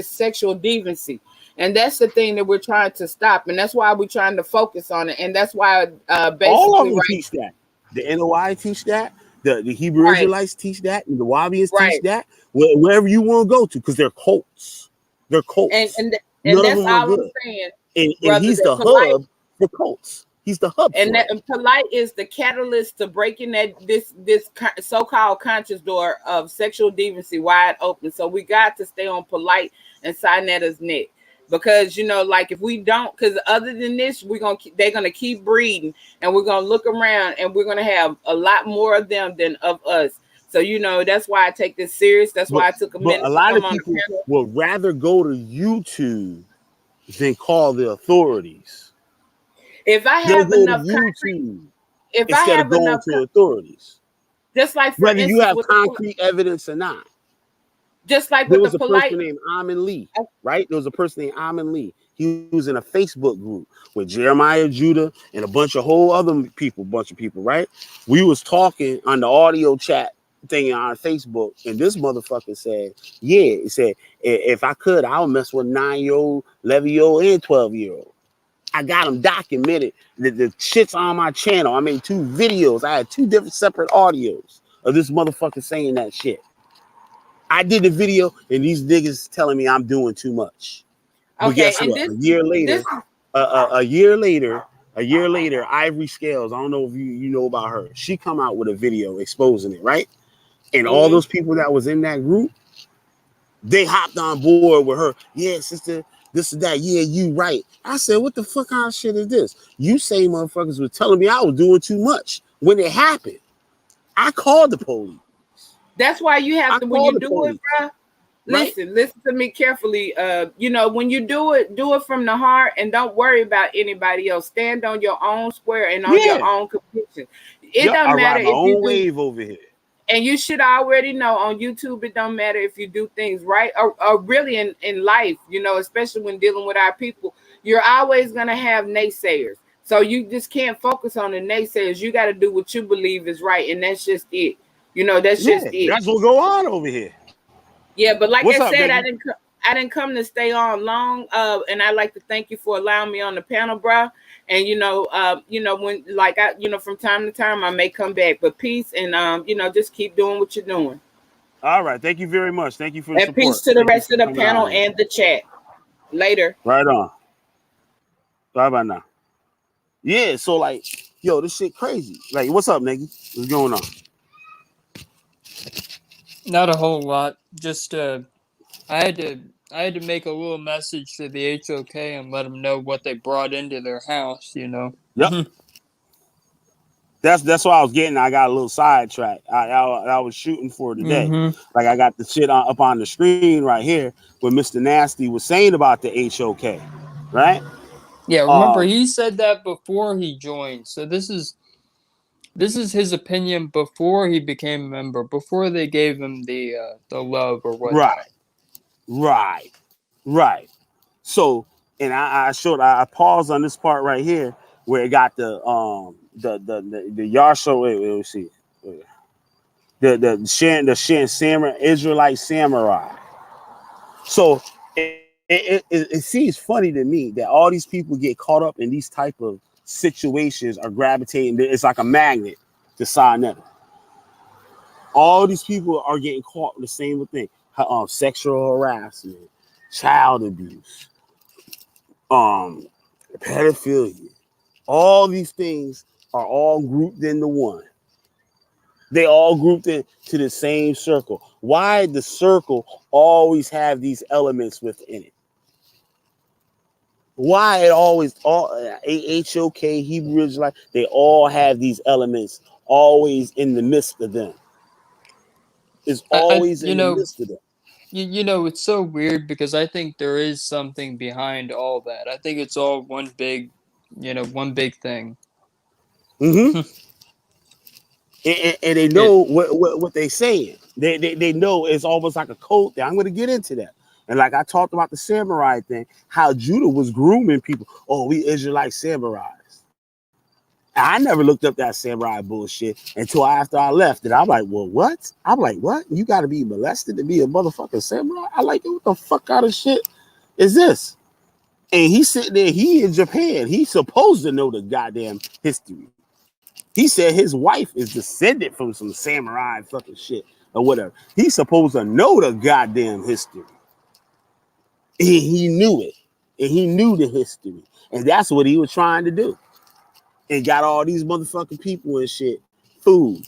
sexual deviancy, and that's the thing that we're trying to stop, and that's why we're trying to focus on it, and that's why All of basically them teach that. The NOI teach that. The Hebrew Right. Israelites teach that. And the Wahabians Right. teach that. Wherever you want to go to, because they're cults. They're cults. and None of that's them are all I'm good. saying, And brother. he's That the polite hub for cults. He's the hub and for that it. polite is the catalyst to breaking this so-called conscious door of sexual deviancy wide open. So we got to stay on polite and Sinetta's neck, because you know, like if we don't, because other than this, they're gonna keep breeding, and we're gonna look around, and we're gonna have a lot more of them than of us. So you know, that's why I take this serious. That's why I took a But minute a to lot of come on the people panel. would rather go to YouTube than call the authorities. If I They'll have go to enough concrete, YouTube if I instead of have going enough, to authorities. just like for Whether you instance have with concrete evidence or not. just like There with the was a person polite. named Amin Lee, right? There was a person named Amin Lee. He was in a Facebook group with Jeremiah Judah and a bunch of bunch of people, right? We was talking on the audio chat thing on Facebook, and this motherfucker said, yeah, it said, if I could, I would mess with 9-year-old, 11-year-old, and 12-year-old. I got them documented. The shit's on my channel. I made 2 videos. I had 2 different separate audios of this motherfucker saying that shit. I did the video, and these niggas telling me I'm doing too much. But Okay, guess and what? A year later, Ivory Scales. I don't know if you know about her. She come out with a video exposing it, right? And all those people that was in that group, they hopped on board with her. Yeah, sister, this and that. Yeah, you right. I said, what the fuck kind of shit is this? You say motherfuckers were telling me I was doing too much when it happened. I called the police. That's why you have to, when you do it, bro. Right? Listen to me carefully. You know, when you do it from the heart, and don't worry about anybody else. Stand on your own square and on your own conviction. It don't I matter ride my if you own do, wave over here. and you should already know on YouTube. It don't matter if you do things right or really in life. You know, especially when dealing with our people, you're always gonna have naysayers. So you just can't focus on the naysayers. You got to do what you believe is right, and that's just it. You know, that's just it. That's what go on over here. Yeah, but like What's I up, said, baby? I didn't come to stay on long. And I'd like to thank you for allowing me on the panel, bro. And you know, when like I, you know, from time to time I may come back. But peace, and you know, just keep doing what you're doing. All right, thank you very much. Thank you for the And support. peace to the Thank you rest for of the coming panel on here. and the chat. Later. Right on. Bye bye now. Yeah, so like, yo, this shit crazy. Like, what's up, nigga? What's going on? Not a whole lot. Just I had to make a little message to the HOK and let them know what they brought into their house. You know. Yep. That's what I was getting. I got a little sidetracked. I was shooting for today. Like I got the shit up on the screen right here what Mr. Nasty was saying about the HOK, right? Yeah, remember he said that before he joined. So this is his opinion before he became a member, before they gave him the love or whatnot. Right. So and I paused on this part right here where it got the Yahshua. Wait, let's see. The Shin Samurai Israelite samurai. So it seems funny to me that all these people get caught up in these type of situations are gravitating. It's like a magnet to Sinetta. All these people are getting caught in the same thing: sexual harassment, child abuse, pedophilia. All these things are all grouped into one. They all grouped into the same circle. Why the circle always have these elements within it? Why it always all HOK, Hebrew Israelite, they all have these elements always in the midst of them. It's always in the midst of them. You know, it's so weird because I think there is something behind all that. I think it's all one big, one big thing. Mm-hmm. and they know what they're saying. They know it's almost like a code thing. I'm going to get into that. And like I talked about the samurai thing, how Judah was grooming people. Oh, we Israelite samurais. I never looked up that samurai bullshit until after I left. And I'm like, well, what? I'm like, what? You got to be molested to be a motherfucking samurai? I like, what the fuck kind of shit is this? And he's sitting there, he in Japan. He's supposed to know the goddamn history. He said his wife is descended from some samurai fucking shit or whatever. He's supposed to know the goddamn history. He knew it. And he knew the history. And that's what he was trying to do. And got all these motherfucking people and shit food.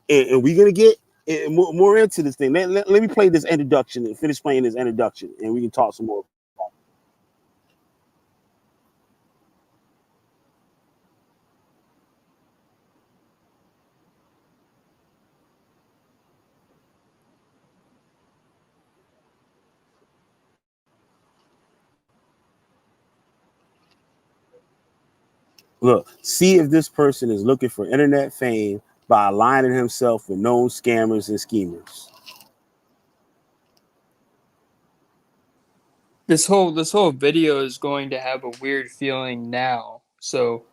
And we're going to get more into this thing. Let me play this introduction and finish playing this introduction. And we can talk some more. Look, see if this person is looking for internet fame by aligning himself with known scammers and schemers. This whole video is going to have a weird feeling now. So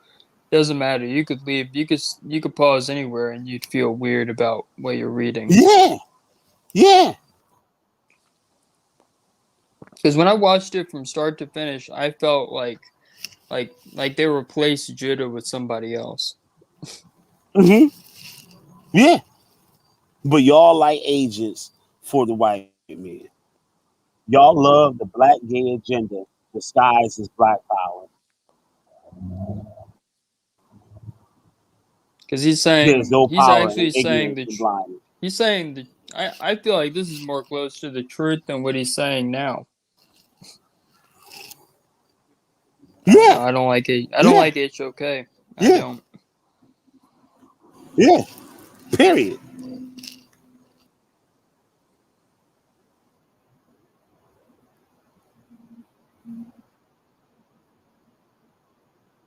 doesn't matter. You could leave. You could pause anywhere and you'd feel weird about what you're reading. Yeah. Yeah. Because when I watched it from start to finish, I felt like they replaced Judah with somebody else. Mm-hmm. Yeah. But y'all like agents for the white man. Y'all love the black gay agenda disguised as black power. Because he's There's no power in actually saying ignorance and blindness. he's saying that I feel like this is more close to the truth than what he's saying now. Yeah. I don't like it. I don't Yeah. like HOK. I Yeah. don't. Yeah. Period.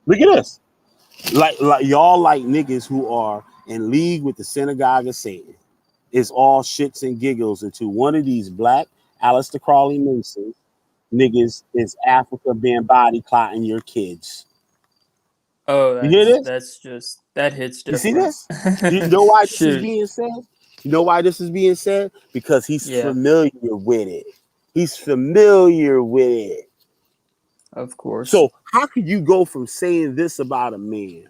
Look at this. Like y'all like niggas who are in league with the synagogue of Satan. It's all shits and giggles into one of these black Aleister Crowley Masons niggas is Africa being body clotting your kids. Oh, You hear this? that hits You see different. this? You know why this is Shoot. being said? You know why this is being said? Because he's familiar with it. He's familiar with it. Of course. So how could you go from saying this about a man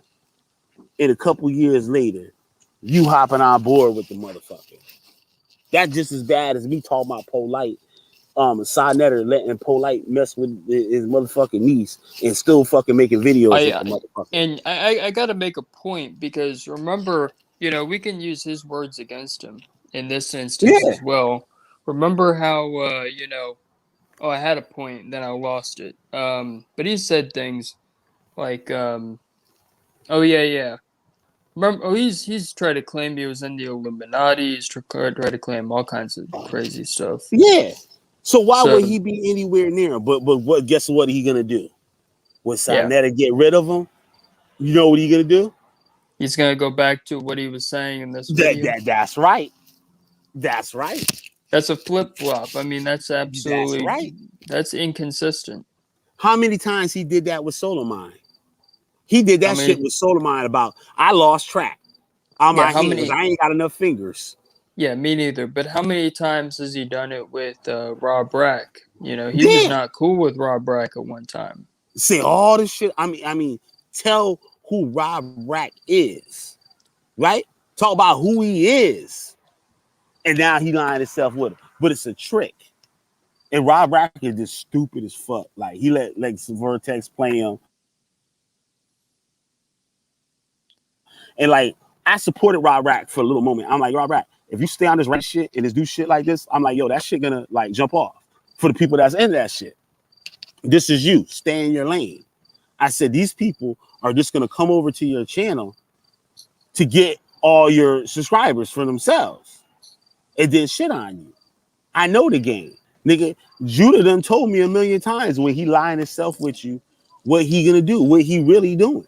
and a couple years later, you hopping on board with the motherfucker? That's just as bad as me talking about Polite, Sinetta letting Polite mess with his motherfucking niece and still fucking making videos with the motherfucker. And I got to make a point because remember, we can use his words against him in this instance as well. Remember how, oh, I had a point, then I lost it. But he said things like, oh yeah. Remember, he's tried to claim he was in the Illuminati. He's tried to claim all kinds of crazy stuff. Yeah. So why would he be anywhere near him? But what? Guess what he gonna do? Would Sinetta get rid of him? You know what he gonna do? He's gonna go back to what he was saying in this video. That's right. That's right. That's a flip flop. I mean, that's absolutely right. That's inconsistent. How many times he did that with Solar Mind? He did that shit with Solar Mind about, I lost track on my hands. I ain't got enough fingers. Yeah, me neither. But how many times has he done it with Rob Rack? You know, he was not cool with Rob Rack at one time. Say all this shit. I mean, tell who Rob Rack is, right? Talk about who he is. And now he lying himself with it. But it's a trick. And Rob Rack is just stupid as fuck. Like, he let Vertex play him. And like, I supported Rob Rack for a little moment. I'm like, Rob Rack, if you stay on this right shit and just do shit like this, I'm like, yo, that shit gonna like jump off for the people that's in that shit. This is you. Stay in your lane. I said, these people are just gonna come over to your channel to get all your subscribers for themselves. It did shit on you. I know the game. Nigga, Judah done told me a million times when he lying himself with you, what he gonna do, what he really doing.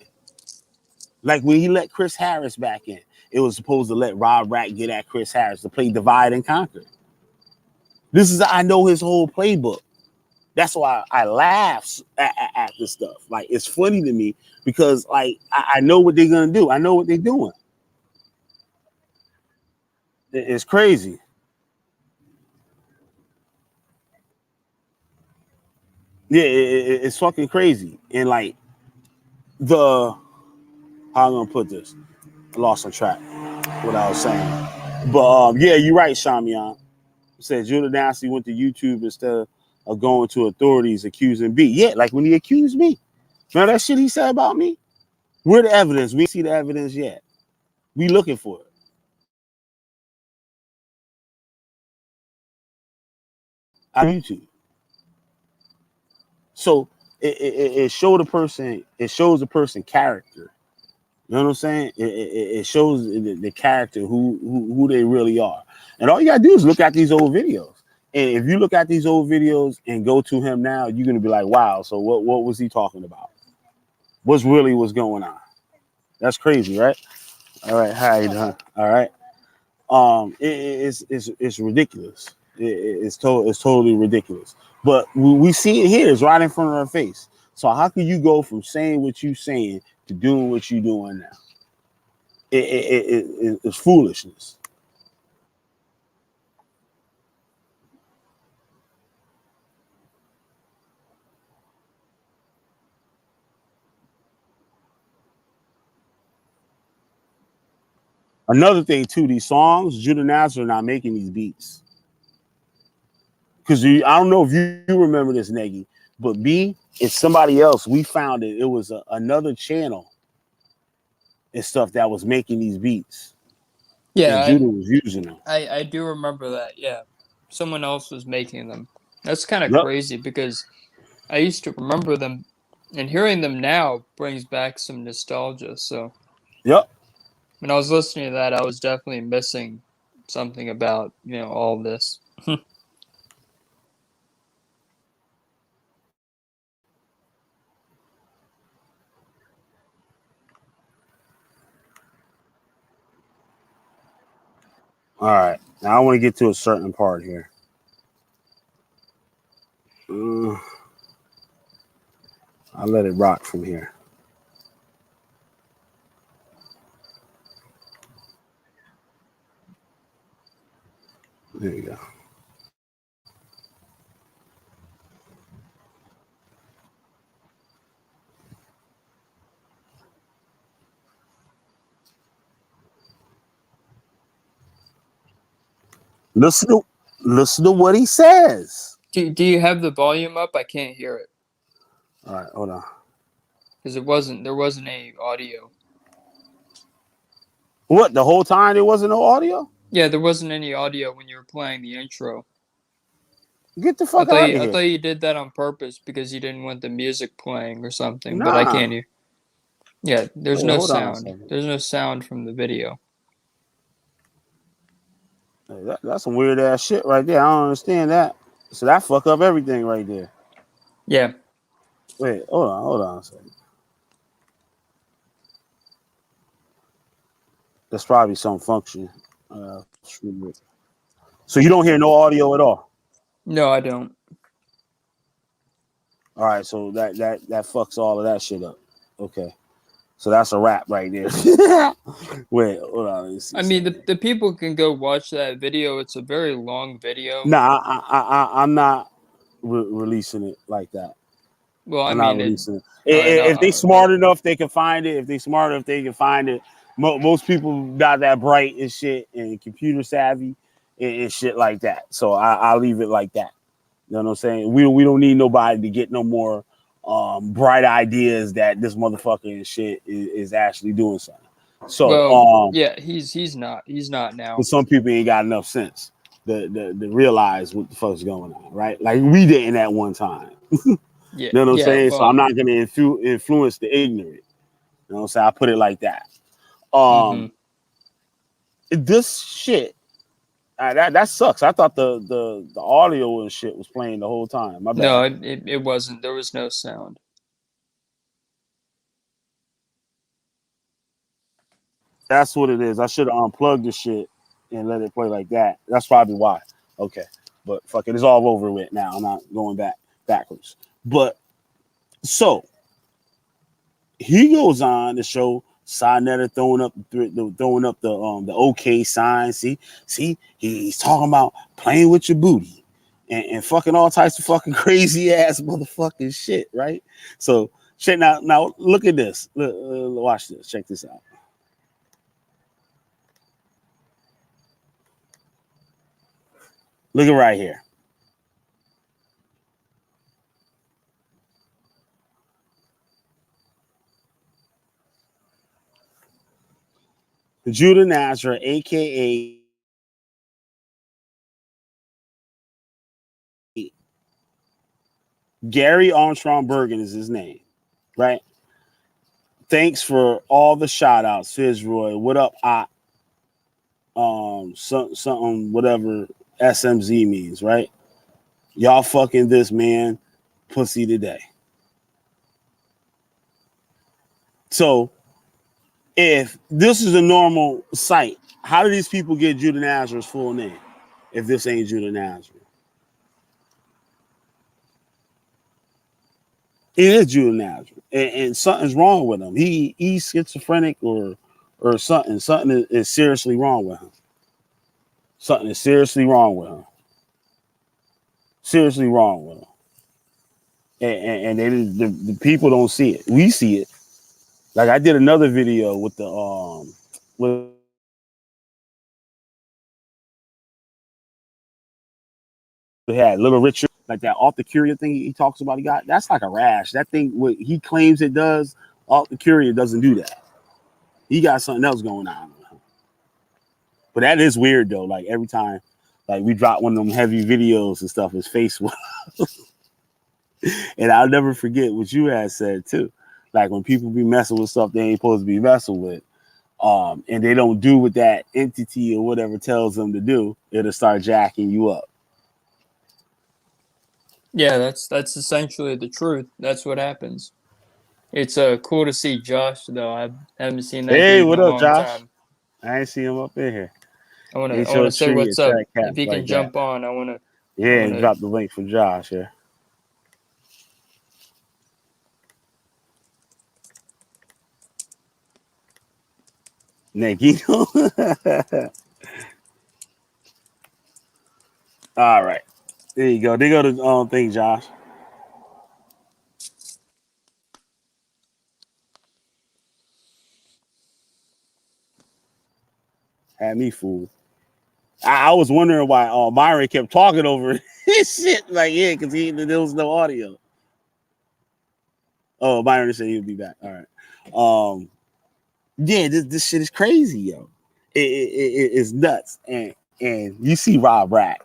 Like when he let Chris Harris back in, it was supposed to let Rob Rack get at Chris Harris to play divide and conquer. This is, I know his whole playbook. That's why I laugh at this stuff. Like, it's funny to me because like I know what they're gonna do. I know what they're doing. It's crazy. Yeah, it's fucking crazy. And like how I'm gonna put this, I lost on track what I was saying. But yeah, you're right, Shamian. Said Judah Natzarah went to YouTube instead of going to authorities accusing B. Yeah, like when he accused me. Remember that shit he said about me? Where the evidence? We see the evidence yet. We looking for it. On YouTube. So it showed a person, it shows a person character. You know what I'm saying? It shows the character, who they really are. And all you gotta do is look at these old videos. And if you look at these old videos and go to him now, you're gonna be like, wow, so what was he talking about? What's going on? That's crazy, right? All right, how you doing? All right. It's ridiculous. It's totally ridiculous. But we see it here. It's right in front of our face. So how can you go from saying what you saying to doing what you doing now? It's foolishness. Another thing too, these songs, Judah Natzarah are not making these beats. Because I don't know if you remember this, Negi, but me and somebody else, we found it. It was another channel and stuff that was making these beats. Yeah, and Judah was using them. I do remember that. Yeah, someone else was making them. That's kind of Yep. crazy because I used to remember them, and hearing them now brings back some nostalgia. So Yep. when I was listening to that, I was definitely missing something about all this. All right. Now I want to get to a certain part here. I'll let it rock from here. There you go. Listen to what he says. Do you have the volume up? I can't hear it. All right, hold on. Because there wasn't any audio. What, the whole time there wasn't no audio? Yeah, there wasn't any audio when you were playing the intro. Get the fuck out of here. I thought you did that on purpose because you didn't want the music playing or something, Nah. but I can't hear. Yeah, there's no hold on a sound. second. There's no sound from the video. Hey, that's some weird ass shit right there. I don't understand that. So that fuck up everything right there. Yeah. Wait, hold on a second. That's probably some function. So you don't hear no audio at all? No, I don't. All right, so that fucks all of that shit up. Okay, so that's a wrap right there. Wait, hold on. Let me see I mean, something. the people can go watch that video. It's a very long video. Nah, I'm not releasing it like that. Well, I I'm not mean, releasing it. all right, If they smart enough, they can find it. If they smart enough, they can find it. Most people got that bright and shit and computer savvy and shit like that. So I'll leave it like that. You know what I'm saying? We don't need nobody to get no more bright ideas that this motherfucker and shit is actually doing something. So well, yeah, he's not now. but some people ain't got enough sense to realize what the fuck's going on, right? Like we didn't at one time. Yeah, You know what I'm yeah. saying? So I'm Well, not gonna influence the ignorant. You know what I'm saying? I put it like that. mm-hmm. This shit that sucks. I thought the audio and shit was playing the whole time. My No, bad. it wasn't. There was no sound. That's what it is. I should have unplugged the shit and let it play like that. That's probably why. Okay, but fuck it, it's all over with now. I'm not going backwards. But so he goes on to show Sinetta throwing up the okay sign. See, he's talking about playing with your booty and fucking all types of fucking crazy ass motherfucking shit, right? So check now look at this. Watch this. Check this out. Look at right here. Judah Natzarah, aka Gary Armstrong Bergen is his name, right? Thanks for all the shout outs, Fitzroy. What up, something whatever SMZ means, right? Y'all fucking this man pussy today. So if this is a normal site, how do these people get Judah Natzarah's full name if this ain't Judah Natzarah? It is Judah Natzarah, and something's wrong with him. He's schizophrenic or something. Something is seriously wrong with him. Something is seriously wrong with him. Seriously wrong with him. And the people don't see it. We see it. Like I did another video with the with had Little Richard, like that off the curia thing he talks about. He got that's like a rash. That thing what he claims it does, off the curia doesn't do that. He got something else going on. But that is weird though. Like every time, like we drop one of them heavy videos and stuff, his face was. And I'll never forget what you had said too. Like when people be messing with stuff they ain't supposed to be messing with, and they don't do what that entity or whatever tells them to do, it'll start jacking you up. Yeah, that's essentially the truth. That's what happens. It's cool to see Josh though. I haven't seen that Hey, dude in what a up, long Josh? time. I ain't see him up in here. I Ain't wanna your say tree what's up. attract If cats he can like that. jump on, I Yeah, and wanna. drop the link for Josh here. Nick, you know? All right. There you go. They go to thing, Josh. Had me fooled. I was wondering why Myron kept talking over his shit. Like, yeah, because there was no audio. Oh, Myron said he would be back. All right. Yeah, this shit is crazy, yo. It's nuts. And you see Rob Rack.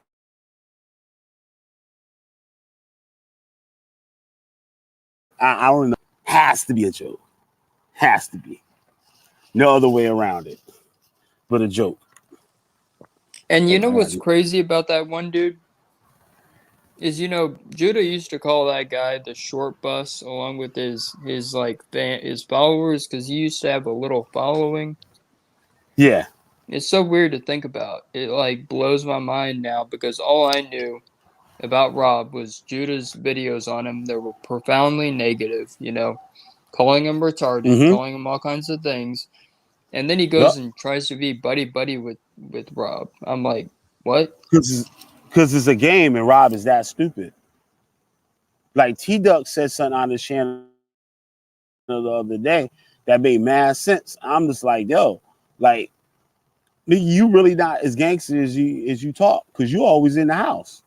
I don't know. Has to be a joke. Has to be. No other way around it. But a joke. And you Hold know on, what's crazy about that one dude is Judah used to call that guy the short bus along with his like his followers because he used to have a little following. yeah. It's so weird to think about. It like blows my mind now because all I knew about Rob was Judah's videos on him that were profoundly negative, you know, calling him retarded, Mm-hmm. calling him all kinds of things. And then he Yep. goes and tries to be buddy with Rob. I'm like, what? Because it's a game and Rob is that stupid. Like T Duck said something on his channel the other day that made mad sense. I'm just like, yo, like, you really not as gangster as you talk, because you always in the house.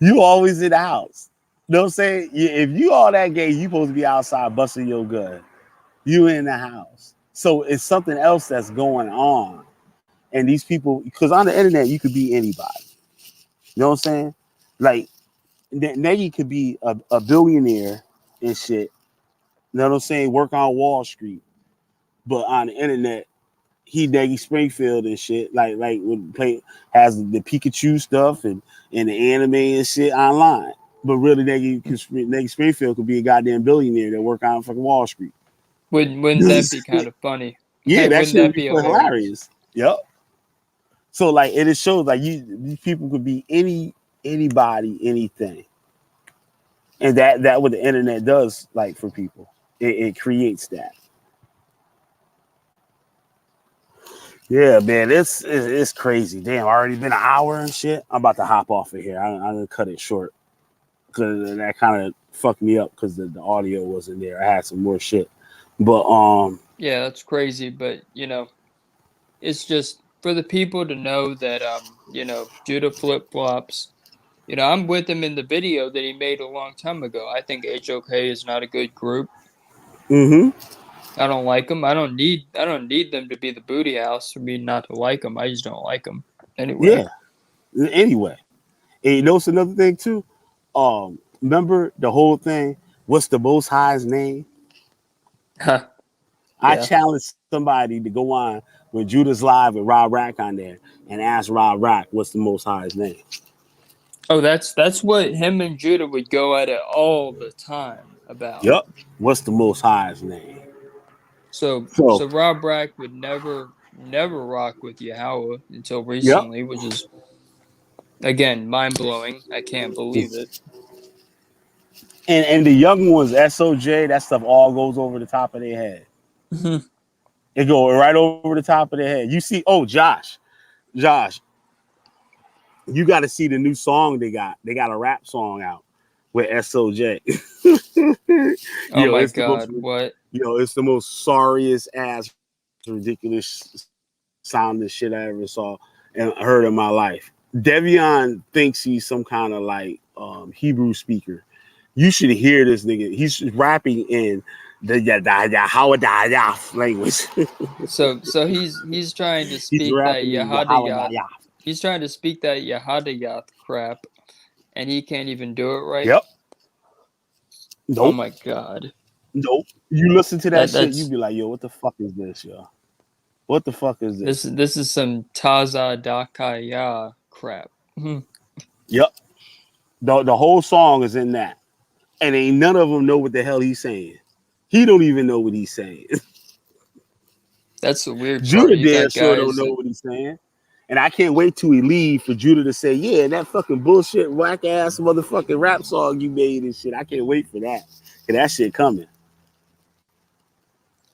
You always in the house. You know what I'm saying? If you all that gay, you supposed to be outside busting your gun. You in the house. So it's something else that's going on. And these people, because on the internet, you could be anybody. You know what I'm saying? Like, Nagy could be a billionaire and shit. You know what I'm saying? Work on Wall Street. But on the internet, he Nagy Springfield and shit. Like would play, has the Pikachu stuff and the anime and shit online. But really, Nagy Springfield could be a goddamn billionaire that work on fucking Wall Street. Wouldn't that be kind of funny? Yeah, that Wouldn't shit would that be be hilarious. Yep. So like it shows like these people could be anybody, anything. And that what the internet does like for people. It creates that. Yeah, man, it's crazy. Damn, already been an hour and shit. I'm about to hop off of here. I'm gonna cut it short because that kind of fucked me up because the audio wasn't there. I had some more shit, but Yeah, that's crazy. But you know, it's just for the people to know that you know, Judah flip flops. You know, I'm with him in the video that he made a long time ago. I think HOK is not a good group. mm-hmm. I don't like them. I don't need them to be the booty house for me not to like them. I just don't like them anyway. Yeah. Anyway, and you know what's another thing too? Remember the whole thing? What's the Most High's name? Huh. I Yeah. challenge somebody to go on when Judah's live with Rob Rack on there and ask Rob Rack what's the Most High's name. Oh, that's what him and Judah would go at it all the time about. Yep. What's the Most High's name? So So, Rob Brack would never rock with Yahweh until yep. recently, which is again mind blowing. I can't believe it. And the young ones, SOJ, that stuff all goes over the top of their head. It goes right over the top of their head. You see, oh Josh, you got to see the new song they got. They got a rap song out with SOJ. Oh my It's the most, God, what? it's the most sorriest ass, ridiculous sounding shit I ever saw and heard in my life. Devion thinks he's some kind of like Hebrew speaker. You should hear this nigga. He's rapping in the Yahweh language. So he's trying to He's speak that rapping in Yahweh. Yahadayath. He's trying to speak that Yahadayath crap, and he can't even do it right. Yep. Oh Nope. my God. Nope. You listen to that shit, you That's be like, yo, what the fuck is this, yo? What the fuck is this? this is some Taza Dakaya crap. Yep. The whole song is in that. And ain't none of them know what the hell he's saying. He don't even know what he's saying. That's the weird part. Judah You damn got sure don't guys know that, what he's saying. And I can't wait till he leave for Judah to say, yeah, that fucking bullshit, whack ass motherfucking rap song you made and shit. I can't wait for that. And that shit coming.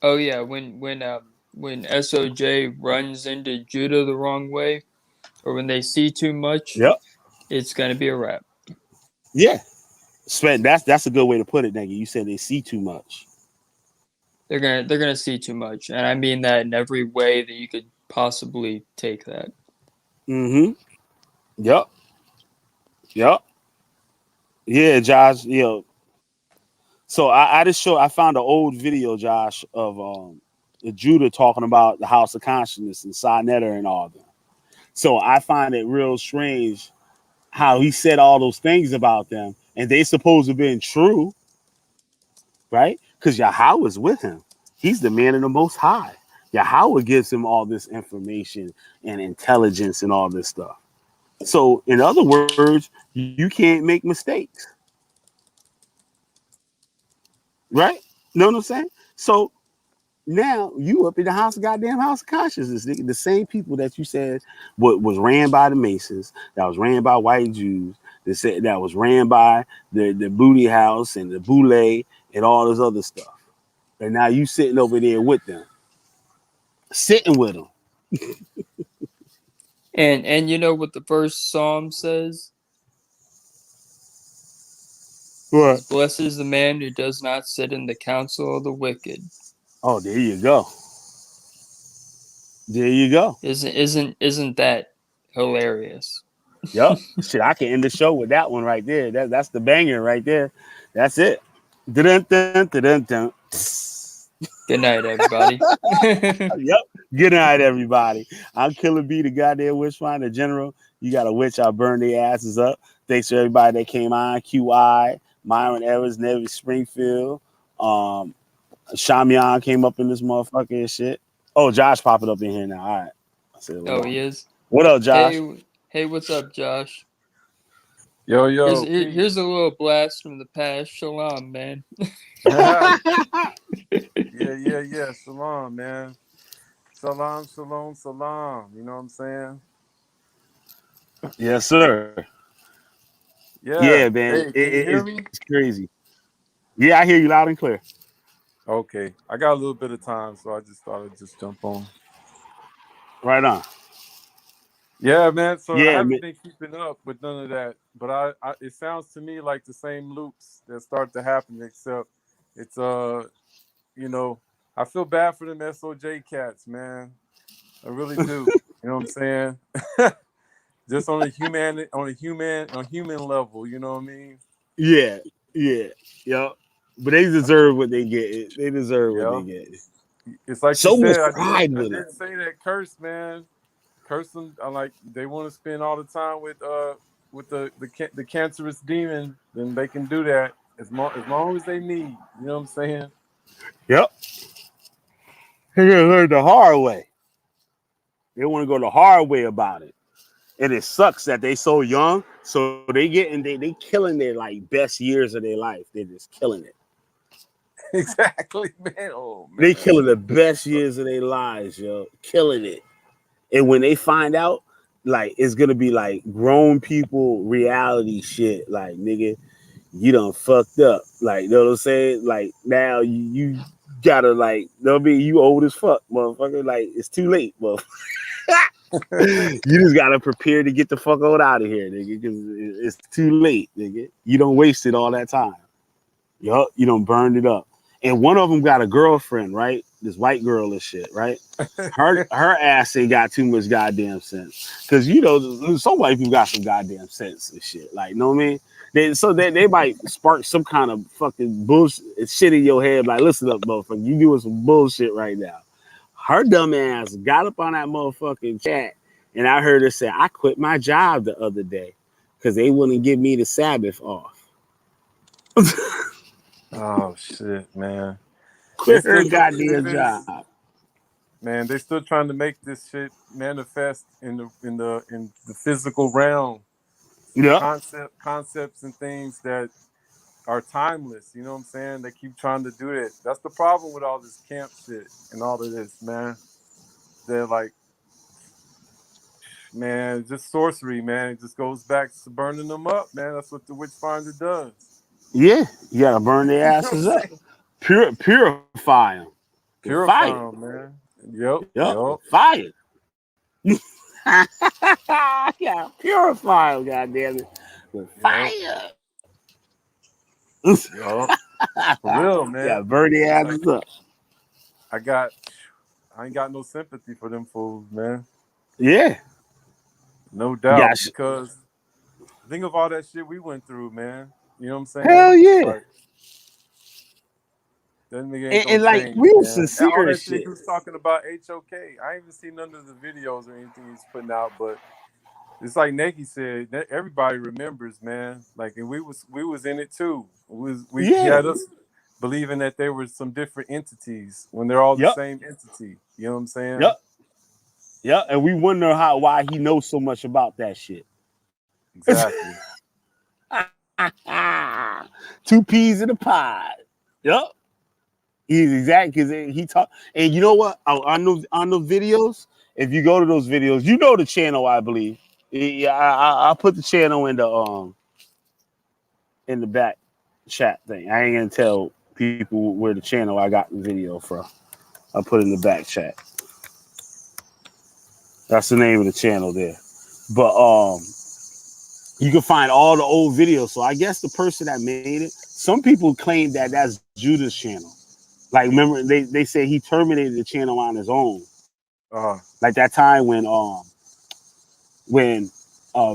oh yeah, when SOJ runs into Judah the wrong way, or when they see too much, Yep. it's gonna be a wrap. Yeah. Sven, that's a good way to put it, nigga. You said they see too much. They're gonna see too much, and I mean that in every way that you could possibly take that. Mm-hmm. Yep. Yep. Yeah, Josh. So I found an old video, Josh, of Judah talking about the House of Consciousness and Sinetta and all that. So I find it real strange how he said all those things about them, and they supposed to have been true, right? Because Yahweh is with him. He's the man of the Most High. Yahweh gives him all this information and intelligence and all this stuff. So, in other words, you can't make mistakes, right? Know what I'm saying? So, Now you up in the goddamn house of consciousness. The same people that you said was ran by the Masons, that was ran by white Jews, that was ran by the booty house and the boule and all this other stuff. And now you sitting over there with them, sitting with them. And you know what the first psalm says? What? Blessed is the man who does not sit in the counsel of the wicked. Oh, there you go. There you go. Isn't that hilarious? Yep. Shit, I can end the show with that one right there. That's the banger right there. That's it. Dun, dun, dun, dun, dun. Good night, everybody. Yep. Good night, everybody. I'm Killer B, the goddamn witch finder general. You got a witch, I'll burn their asses up. Thanks to everybody that came on. QI, Myron Evans, Nevis Springfield. Shamian came up in this motherfucker and shit. Oh, Josh popping up in here now. All right. I said, Oh, he is. What up, Josh? Hey, what's up, Josh? Yo, Here's a little blast from the past. Shalom, man. yeah. Shalom, man. Salam. You know what I'm saying? Yes, sir. Yeah. Man. Hey, can you hear me? It's crazy. Yeah, I hear you loud and clear. Okay. I got a little bit of time, so I just thought I'd just jump on. Right on. Yeah, man. So Yeah, I haven't been keeping up with none of that, but I it sounds to me like the same loops that start to happen, except it's you know, I feel bad for them SOJ cats, man. I really do. You know what I'm saying? Just on a human level, you know what I mean? Yeah. Yep. But they deserve what they get. They deserve what Yeah. they get. It's like So you much said, pride I with did it. say that curse, man. Curse them. I like they want to spend all the time with the cancerous demon, then they can do that as long as they need. You know what I'm saying? Yep. They're gonna learn the hard way. They want to go the hard way about it. And it sucks that they so young. So they killing their like best years of their life. They're just killing it. Exactly, man. Oh man. They killing the best years of their lives, yo. Killing it. And when they find out, like it's gonna be like grown people reality shit. Like, nigga, you done fucked up. Like, you know what I'm saying? Like now you gotta like, they'll be you old as fuck, motherfucker. Like it's too late, motherfucker. You just gotta prepare to get the fuck out of here, nigga, because it's too late, nigga. You don't wasted all that time. Yup, you don't burned it up. And one of them got a girlfriend, right? This white girl and shit, right? Her ass ain't got too much goddamn sense. Cause you know, some white people got some goddamn sense and shit. Like, know what I mean? They might spark some kind of fucking bullshit shit in your head. Like, listen up, motherfucker, you doing some bullshit right now. Her dumb ass got up on that motherfucking chat, and I heard her say, I quit my job the other day because they wouldn't give me the Sabbath off. Oh shit, man. Quit her goddamn job. Man, they're still trying to make this shit manifest in the physical realm. Yep. Concepts and things that are timeless. You know what I'm saying? They keep trying to do that. That's the problem with all this camp shit and all of this, man. They're like, man, just sorcery, man. It just goes back to burning them up, man. That's what the witch finder does. Yeah, you gotta burn their asses up. Purify them. Purify them, man. Yep. Fire. Yeah, purify them, goddamn it. With fire. Yep. For real, man. Yeah, burn their asses up. I ain't got no sympathy for them fools, man. Yeah. No doubt. Because think of all that shit we went through, man. You know what I'm saying? Hell yeah. Like, that nigga ain't gonna like change, we were man. sincere All that as shit. He was talking about HOK. I ain't even seen none of the videos or anything he's putting out, but it's like Nagy said, that everybody remembers, man. Like, and we was in it too. We had us believing that there were some different entities when they're all the same entity. You know what I'm saying? Yep. And we wonder why he knows so much about that shit. Exactly. 2 peas in a pod. Yep. He's exactly because he talk. And you know what? On the videos, if you go to those videos, you know the channel. I believe. Yeah, I'll put the channel in the back chat thing. I ain't gonna tell people where the channel I got the video from. I'll put it in the back chat. That's the name of the channel there. But you can find all the old videos. So I guess the person that made it, some people claim that that's Judah's channel. Like, remember, they say he terminated the channel on his own. Like that time when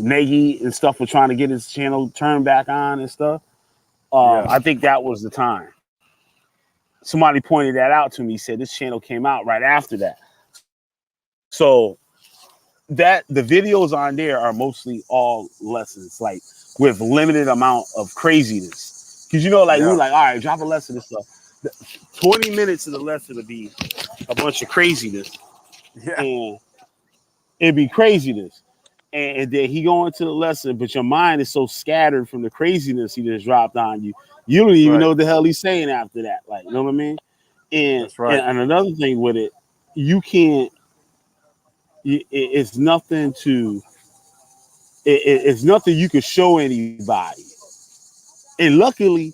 Nagy and stuff were trying to get his channel turned back on and stuff. I think that was the time. Somebody pointed that out to me. Said this channel came out right after that. So that the videos on there are mostly all lessons, like with limited amount of craziness. Because like we were like, all right, drop a lesson and stuff. 20 minutes of the lesson would be a bunch of craziness. Yeah. And it'd be craziness. And then he go into the lesson, but your mind is so scattered from the craziness he just dropped on you. You don't even know what the hell he's saying after that. Like, you know what I mean? And that's right. And another thing with it, you can't. It's nothing to. It's nothing you could show anybody. And luckily,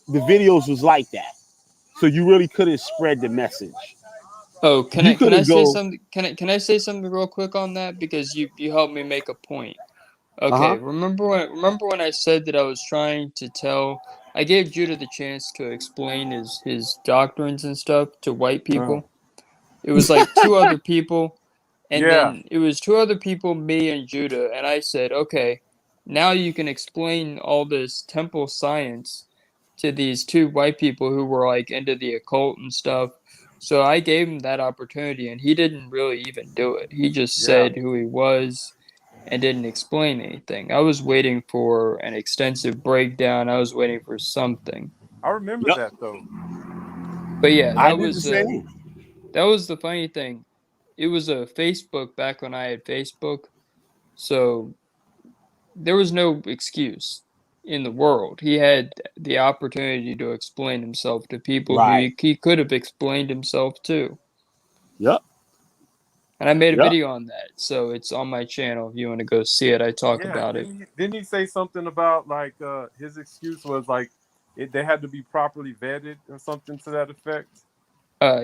the videos was like that, so you really couldn't spread the message. Oh, can You I couldn't say go. something? Can I say something real quick on that because you helped me make a point. Uh huh. Okay, remember when I said that I was trying to tell I gave Judah the chance to explain his doctrines and stuff to white people. It was like two other people, and Yeah. then it was two other people, me and Judah, and I said, okay, now you can explain all this temple science to these two white people who were like into the occult and stuff. So I gave him that opportunity, and he didn't really even do it. He just Yeah. said who he was and didn't explain anything. I was waiting for an extensive breakdown. I was waiting for something. I remember Yep. that though. But yeah, I did the same. that was the funny thing. It was a Facebook back when I had Facebook, so there was no excuse in the world. He had the opportunity to explain himself to people who Right. he could have explained himself to. Yep. And I made a Yep. video on that, so it's on my channel if you want to go see it. I talk Yeah. about it. Didn't he say something about like his excuse was like they had to be properly vetted or something to that effect?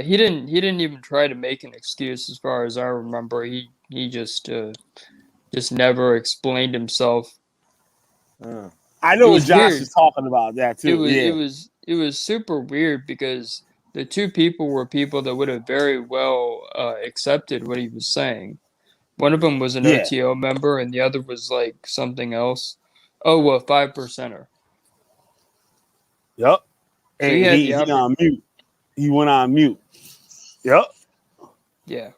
He didn't even try to make an excuse as far as I remember. He just never explained himself. I It know what was Josh weird. is talking about that It too. was it Yeah. was it was super weird because the two people were people that would have very well accepted what he was saying. One of them was an Yeah. OTO member, and the other was like something else. Oh, well, 5%er. Yep. So he And had the he on mute. He went on mute. Yep. yeah.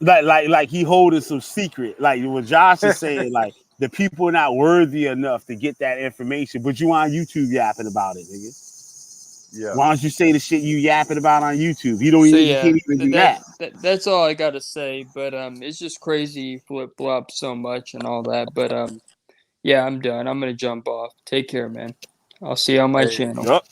Like he holding some secret. Like what Josh is saying, like the people are not worthy enough to get that information, but you on YouTube yapping about it, nigga. Yeah. Why don't you say the shit you yapping about on YouTube? You don't So even you yeah, can't even do that. that's all I gotta say. But it's just crazy flip flop so much and all that. But yeah, I'm done. I'm gonna jump off. Take care, man. I'll see you on my Hey. channel. Yep.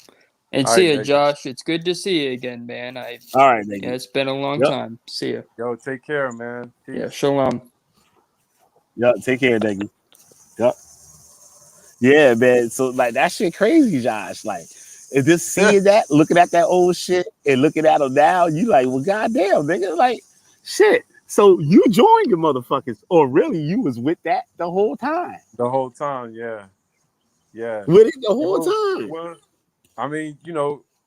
And All see right, ya, Nate. Josh. It's good to see you again, man. All right, Yeah, nigga. it's been a long Yep. time. See ya. Yo, take care, man. Peace. Yeah, shalom. Yep. Take care, nigga. Yep. Yeah, man. So like that shit crazy, Josh. Like, if just seeing that, looking at that old shit and looking at them now, you like, well, goddamn, nigga, like, shit. So you joined the motherfuckers, or really you was with that the whole time? The whole time, yeah. Yeah. With it the whole Well, time? well, I mean,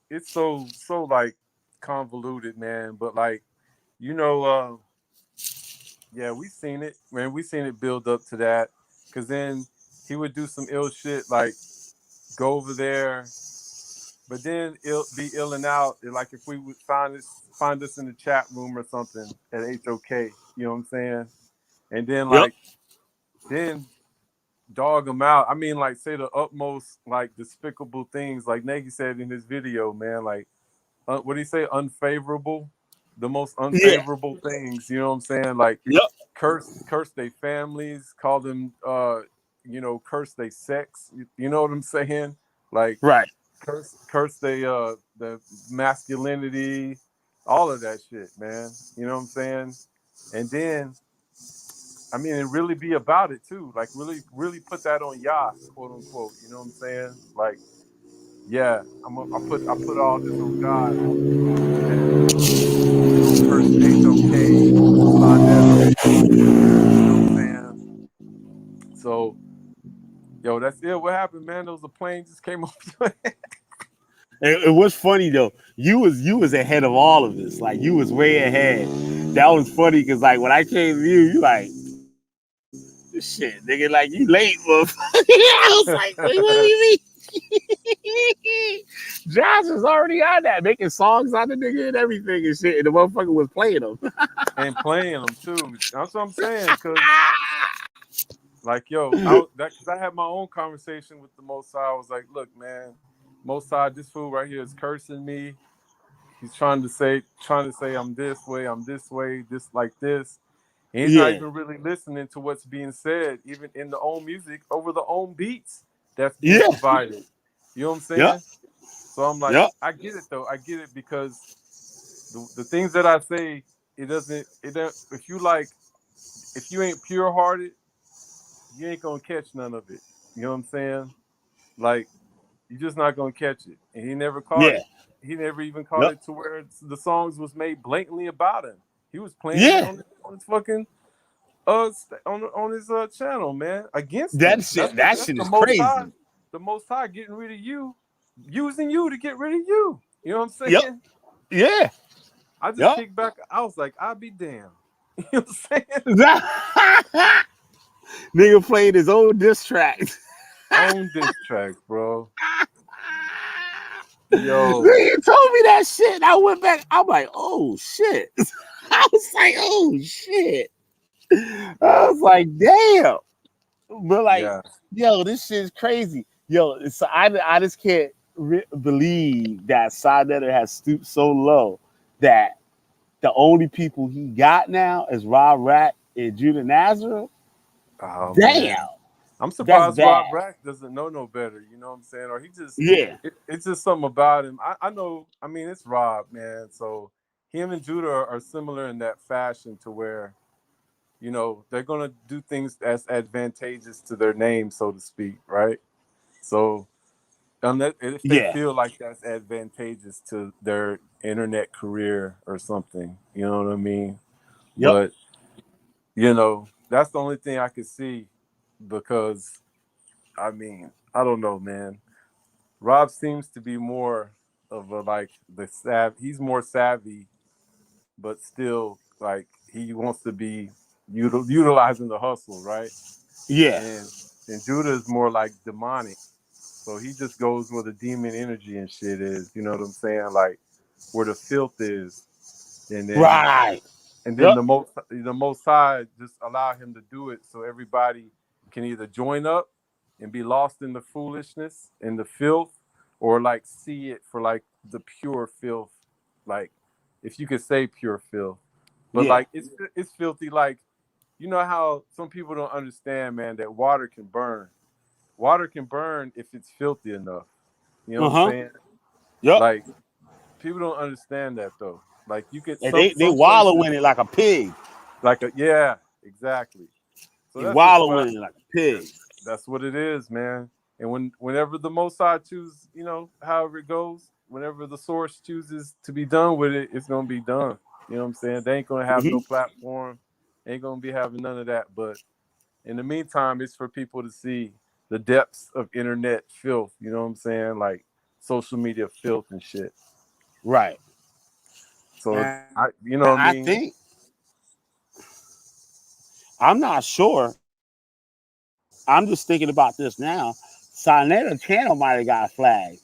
it's so like convoluted, man. But like, yeah, we seen it, man. We seen it build up to that. Cause then he would do some ill shit, like go over there, but then be ill and out. Like if we would find us in the chat room or something at HOK, you know what I'm saying? And then Yep. then dog him out. I mean, like say the utmost like despicable things, like Nagy said in his video, man. Like, what do you say? Unfavorable, the most Yeah. unfavorable things. You know what I'm saying? Like, Yep. curse their families, call them, curse their sex. You know what I'm saying? Like, Right. curse the masculinity, all of that shit, man. You know what I'm saying? And then, I mean, and really be about it too. Like really put that on Yah, quote unquote. You know what I'm saying? Like, yeah, I put all this on God, and you know, curse HOK, Sarnetta. You know what I'm saying? So, yo, that's it. What happened, man? There was a plane just came up. It was funny though. You was ahead of all of this. Like you was way ahead. That was funny because like when I came to you, you like shit, nigga, like you late, motherfucker. I was like, wait, what do you mean? Josh was already on that, making songs on the nigga and everything and shit, and the motherfucker was playing them. And playing them too. That's what I'm saying. Cause like, yo, cause I had my own conversation with the Most High. I was like, look, man, Most High, this fool right here is cursing me. He's trying to say I'm this way, this like this. And he's not Yeah, even really listening to what's being said, even in the own music, over the own beats that's being yeah, provided. You know what I'm yep, saying? So I'm like, yep, I get it though. I get it because the things that I say, it doesn't if you ain't pure hearted, you ain't gonna catch none of it. You know what I'm saying? Like, you're just not gonna catch it. And he never caught yeah, it. He never even caught yep, it to where the songs was made blatantly about him. He was playing it yeah. on his fucking on his channel, man, against him. That That's shit the is Most High. crazy. The Most High getting rid of you, using you to get rid of you. You know what I'm Yep, saying? yeah, I just yep. kicked back. I was like, I'll be damned. You know what I'm saying? Nigga played his own diss track. On this track, bro. Yo, Nigga told me that shit. And I went back. I'm like, oh shit. I was like, oh shit. I yeah, was like, damn. But like, yeah. yo, this shit is crazy. Yo, so I just can't believe that Sarnetta has stooped so low that the only people he got now is Rob Rack and Judah Natzarah. Oh Damn, man. I'm that's surprised bad. Rob Rack doesn't know no better. You know what I'm saying? Or he just, Yeah, it's just something about him. I know. I mean, it's Rob, man. So him and Judah are similar in that fashion to where, you know, they're gonna do things that's advantageous to their name, so to speak, right? So unless if they yeah, feel like that's advantageous to their internet career or something, you know what I mean? yep, But you know, that's the only thing I could see because I mean, I don't know, man. Rob seems to be more of a like he's more savvy, but still like he wants to be utilizing the hustle, right? yeah, And Judah is more like demonic. So he just goes where the demon energy and shit is, you know what I'm saying? Like where the filth is. And then right. and then Yep, the most high just allow him to do it so everybody can either join up and be lost in the foolishness and the filth, or like see it for like the pure filth, like if you could say pure filth, but yeah, like it's filthy. Like, you know how some people don't understand, man, that water can burn if it's filthy enough. You know what I'm uh-huh, saying? yep. Like, people don't understand that though. Like, you get And some they some wallow places in it like a pig. like a, yeah, exactly. So They that's just wallow what in it like a pig. that's what it is, man. And whenever the Most High choose, you know, however it goes, whenever the source chooses to be done with it, it's gonna be done. You know what I'm saying? They ain't gonna have Mm-hmm. no platform, ain't gonna be having none of that. But in the meantime, it's for people to see the depths of internet filth. You know what I'm saying? Like social media filth and shit. Right. So And you know what I I mean? think I'm not sure. I'm just thinking about this now. Sarnetta channel might have got flagged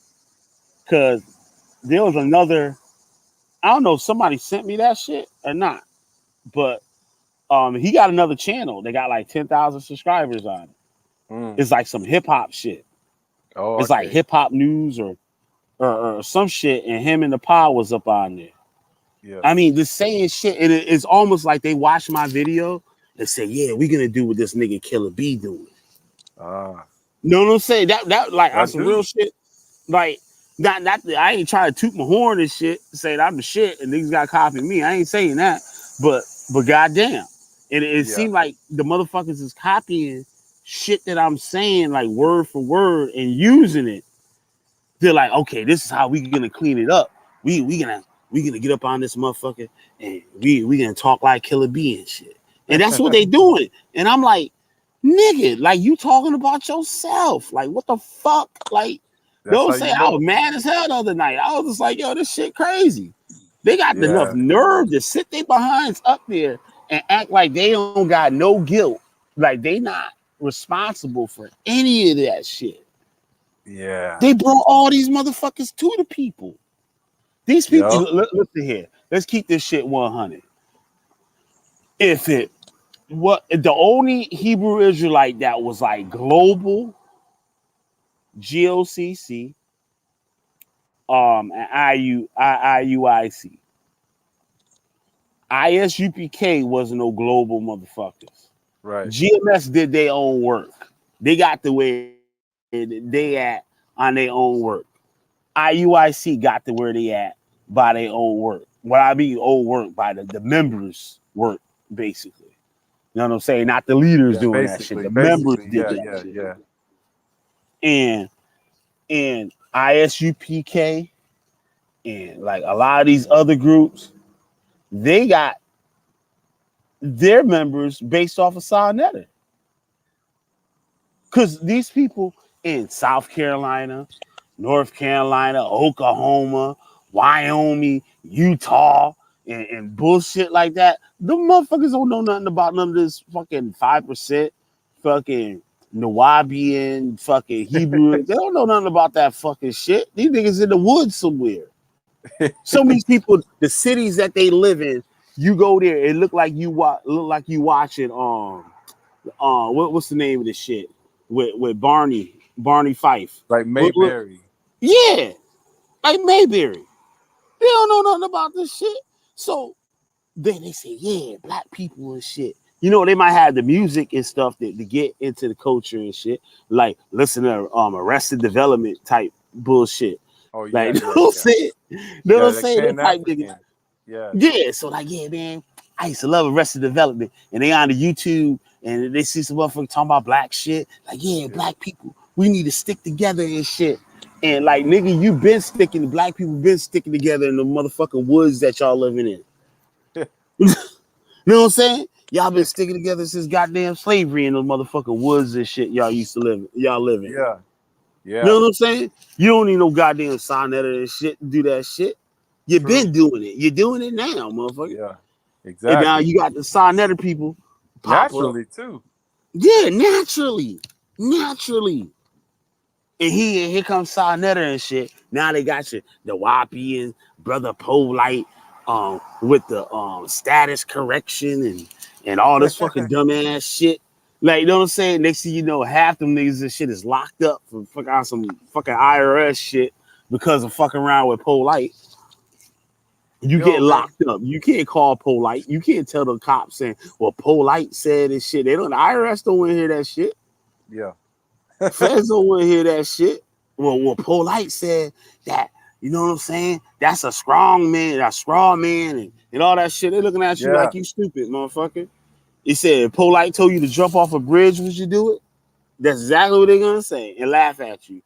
because there was another. I don't know if somebody sent me that shit or not, but he got another channel. They got like 10,000 subscribers on it. Mm. It's like some hip hop shit. Oh, It's like okay. hip hop news or some shit, and him and the pod was up on there. Yeah. I mean, just saying shit, and it's almost like they watch my video and say, "Yeah, we're gonna do what this nigga Killer B doing." Ah, You know what I'm saying? That like on I some real do. shit. Like I ain't trying to toot my horn and shit, say that I'm the shit and niggas got copying me. I ain't saying that, but goddamn, it seemed like the motherfuckers is copying shit that I'm saying like word for word and using it. They're like, okay, this is how we gonna clean it up. We gonna get up on this motherfucker and we gonna talk like Killer B and shit. And that's what they doing. And I'm like, nigga, like you talking about yourself. Like, what the fuck? Like, don't say I was mad as hell the other night. I was just like, yo, this shit crazy. They got enough nerve to sit their behinds up there and act like they don't got no guilt. Like they not responsible for any of that shit. Yeah. They brought all these motherfuckers to the people. These people, listen here. Let's keep this shit 100. If it what the only Hebrew Israelite that was like global, GOCC, and IUIC. ISUPK wasn't no global motherfuckers. Right. GMS did their own work. They got the way they at on their own work. IUIC got to where they at by their own work. What I mean own work by the members' work, basically. You know what I'm saying? Not the leaders doing that shit. The members did that shit. Yeah. And ISUPK and like a lot of these other groups, they got their members based off of Sarnetta. Because these people in South Carolina, North Carolina, Oklahoma, Wyoming, Utah, and bullshit like that, the motherfuckers don't know nothing about none of this fucking 5% fucking Nawabian fucking Hebrew. They don't know nothing about that fucking shit. These niggas in the woods somewhere. Some of these people, the cities that they live in, you go there, it look like you watching what's the name of this shit with Barney Fife, like Mayberry. Yeah, like Mayberry. They don't know nothing about this shit. So then they say, yeah, black people and shit. You know, they might have the music and stuff to get into the culture and shit. Like listen to Arrested Development type bullshit. Oh yeah, like don't say that type nigga. Yeah. So like, yeah, man, I used to love Arrested Development, and they on the YouTube and they see some motherfucker talking about black shit. Like, yeah, black people, we need to stick together and shit. And like, nigga, black people been sticking together in the motherfucking woods that y'all living in. You know what I'm saying? Y'all been sticking together since goddamn slavery in the motherfucking woods and shit y'all used to live in. Yeah. You know what I'm saying? You don't need no goddamn Sarnetta and shit to do that shit. You've been doing it. You're doing it now, motherfucker. Yeah, exactly. And now you got the Sarnetta people pop naturally up. Too. Yeah, naturally. And here comes Sarnetta and shit. Now they got you, the Wapi and Brother Polite, with the status correction and all this fucking dumbass shit. Like, you know what I'm saying? Next thing you know, half them niggas and shit is locked up for fucking some fucking IRS shit because of fucking around with Polite. You get locked up. You can't call Polite. You can't tell the cops saying, well, Polite said and shit. The IRS don't want to hear that shit. Yeah. Feds don't want to hear that shit. Well, Polite said that, you know what I'm saying? That's a strong man, and all that shit. They're looking at you like you stupid, motherfucker. He said, Polite told you to jump off a bridge, would you do it? That's exactly what they're going to say and laugh at you.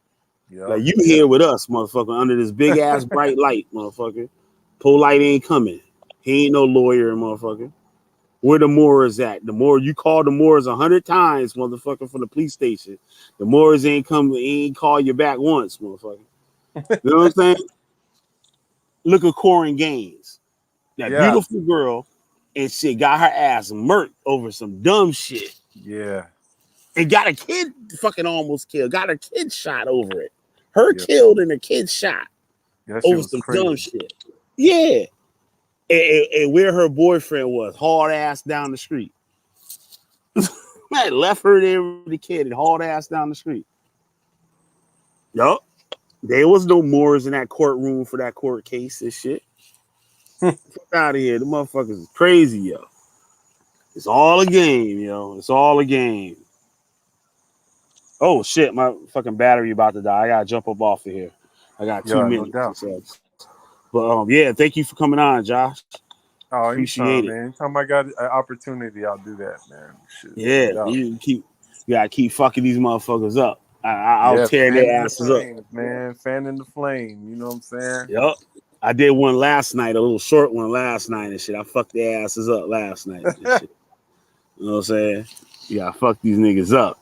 Like, you here with us, motherfucker, under this big ass bright light, motherfucker. Polite ain't coming. He ain't no lawyer, motherfucker. Where the Moors at? The Moors, you call the Moors 100 times, motherfucker, from the police station. The Moors ain't come, ain't call you back once, motherfucker. You know what I'm saying? Look at Corin Gaines. That beautiful girl and shit got her ass murked over some dumb shit. Yeah. And got a kid fucking almost killed. Got her kid shot over it. Her killed and her kid shot over some dumb shit. Yeah. And where her boyfriend was, hard ass down the street. Man, left her there with the kid and hauled ass down the street. Yup. There was no Moors in that courtroom for that court case and shit. Fuck out of here. The motherfuckers is crazy, yo. It's all a game, yo. It's all a game. Oh shit, my fucking battery about to die. I gotta jump up off of here. I got Yeah, no 2 minutes. doubt. So. But yeah, thank you for coming on, Josh. Oh, Appreciate anytime, it. man. Anytime I got an opportunity, I'll do that, man. Shit, no Yeah, doubt. you gotta keep fucking these motherfuckers up. I'll Yeah, tear their fanning the asses up. flames, man. Fanning the flame. You know what I'm saying? Yep. I did one last night, a little short one last night and shit. I fucked their asses up last night and shit. You know what I'm saying? You gotta fuck these niggas up.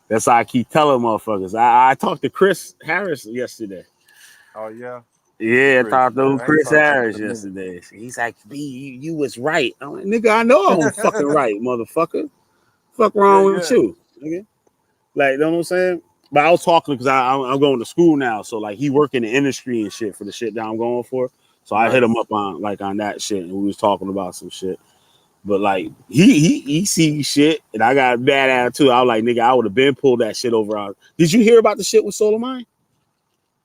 That's how I keep telling motherfuckers. I talked to Chris Harris yesterday. Oh yeah. Who's Yeah, I Chris, talked to man? I ain't Chris talked to him Harris in a minute. yesterday. He's like, B, you was right. I'm like, nigga, I know I'm fucking right, motherfucker. Fuck Yeah, wrong with yeah. you, nigga? Like, you know what I'm saying? But I was talking because I'm going to school now, so like he work in the industry and shit for the shit that I'm going for. So I hit him Nice. up on that shit, and we was talking about some shit. But like he sees shit, and I got a bad attitude. I was like, nigga, I would have been pulled that shit over. Did you hear about the shit with Solar Mine?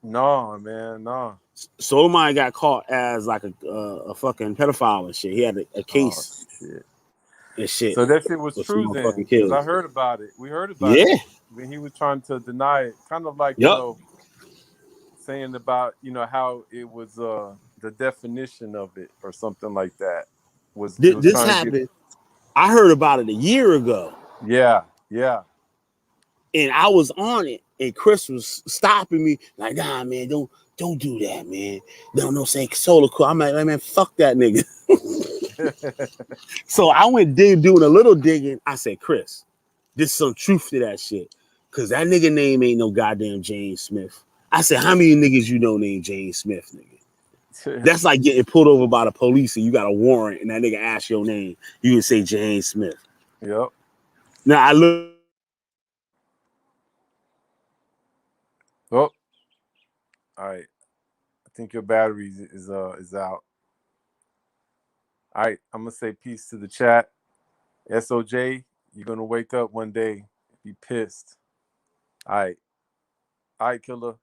No, man, no. Solar Mine got caught as like a fucking pedophile and shit. He had a Oh case shit. and shit So that shit was with some true then, motherfucking because I kids. heard about it. We heard about it Yeah. when he was trying to deny it, kind of like Yep. saying about how it was the definition of it or something like that. It was This trying to get. happened. I heard about it a year ago, Yeah. and I was on it, and Chris was stopping me like, nah, man, don't do that, man. No, say Solar cool. I'm like, man, fuck that nigga. So I went doing a little digging. I said, Chris, there's some truth to that shit. Cause that nigga name ain't no goddamn James Smith. I said, how many niggas you know named James Smith, nigga? That's like getting pulled over by the police and you got a warrant and that nigga asks your name. You can say James Smith. Yep. Now I look. Oh, all right. I think your battery is out. All right. I'm gonna say peace to the chat. SOJ, you're gonna wake up one day, be pissed. All right. All right, killer.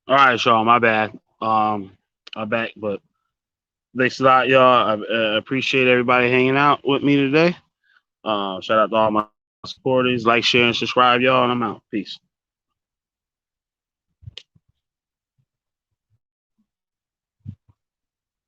All right, y'all. My bad. I'm back, but thanks a lot, y'all. I appreciate everybody hanging out with me today. Shout out to all my supporters. Like, share, and subscribe, y'all. And I'm out. Peace.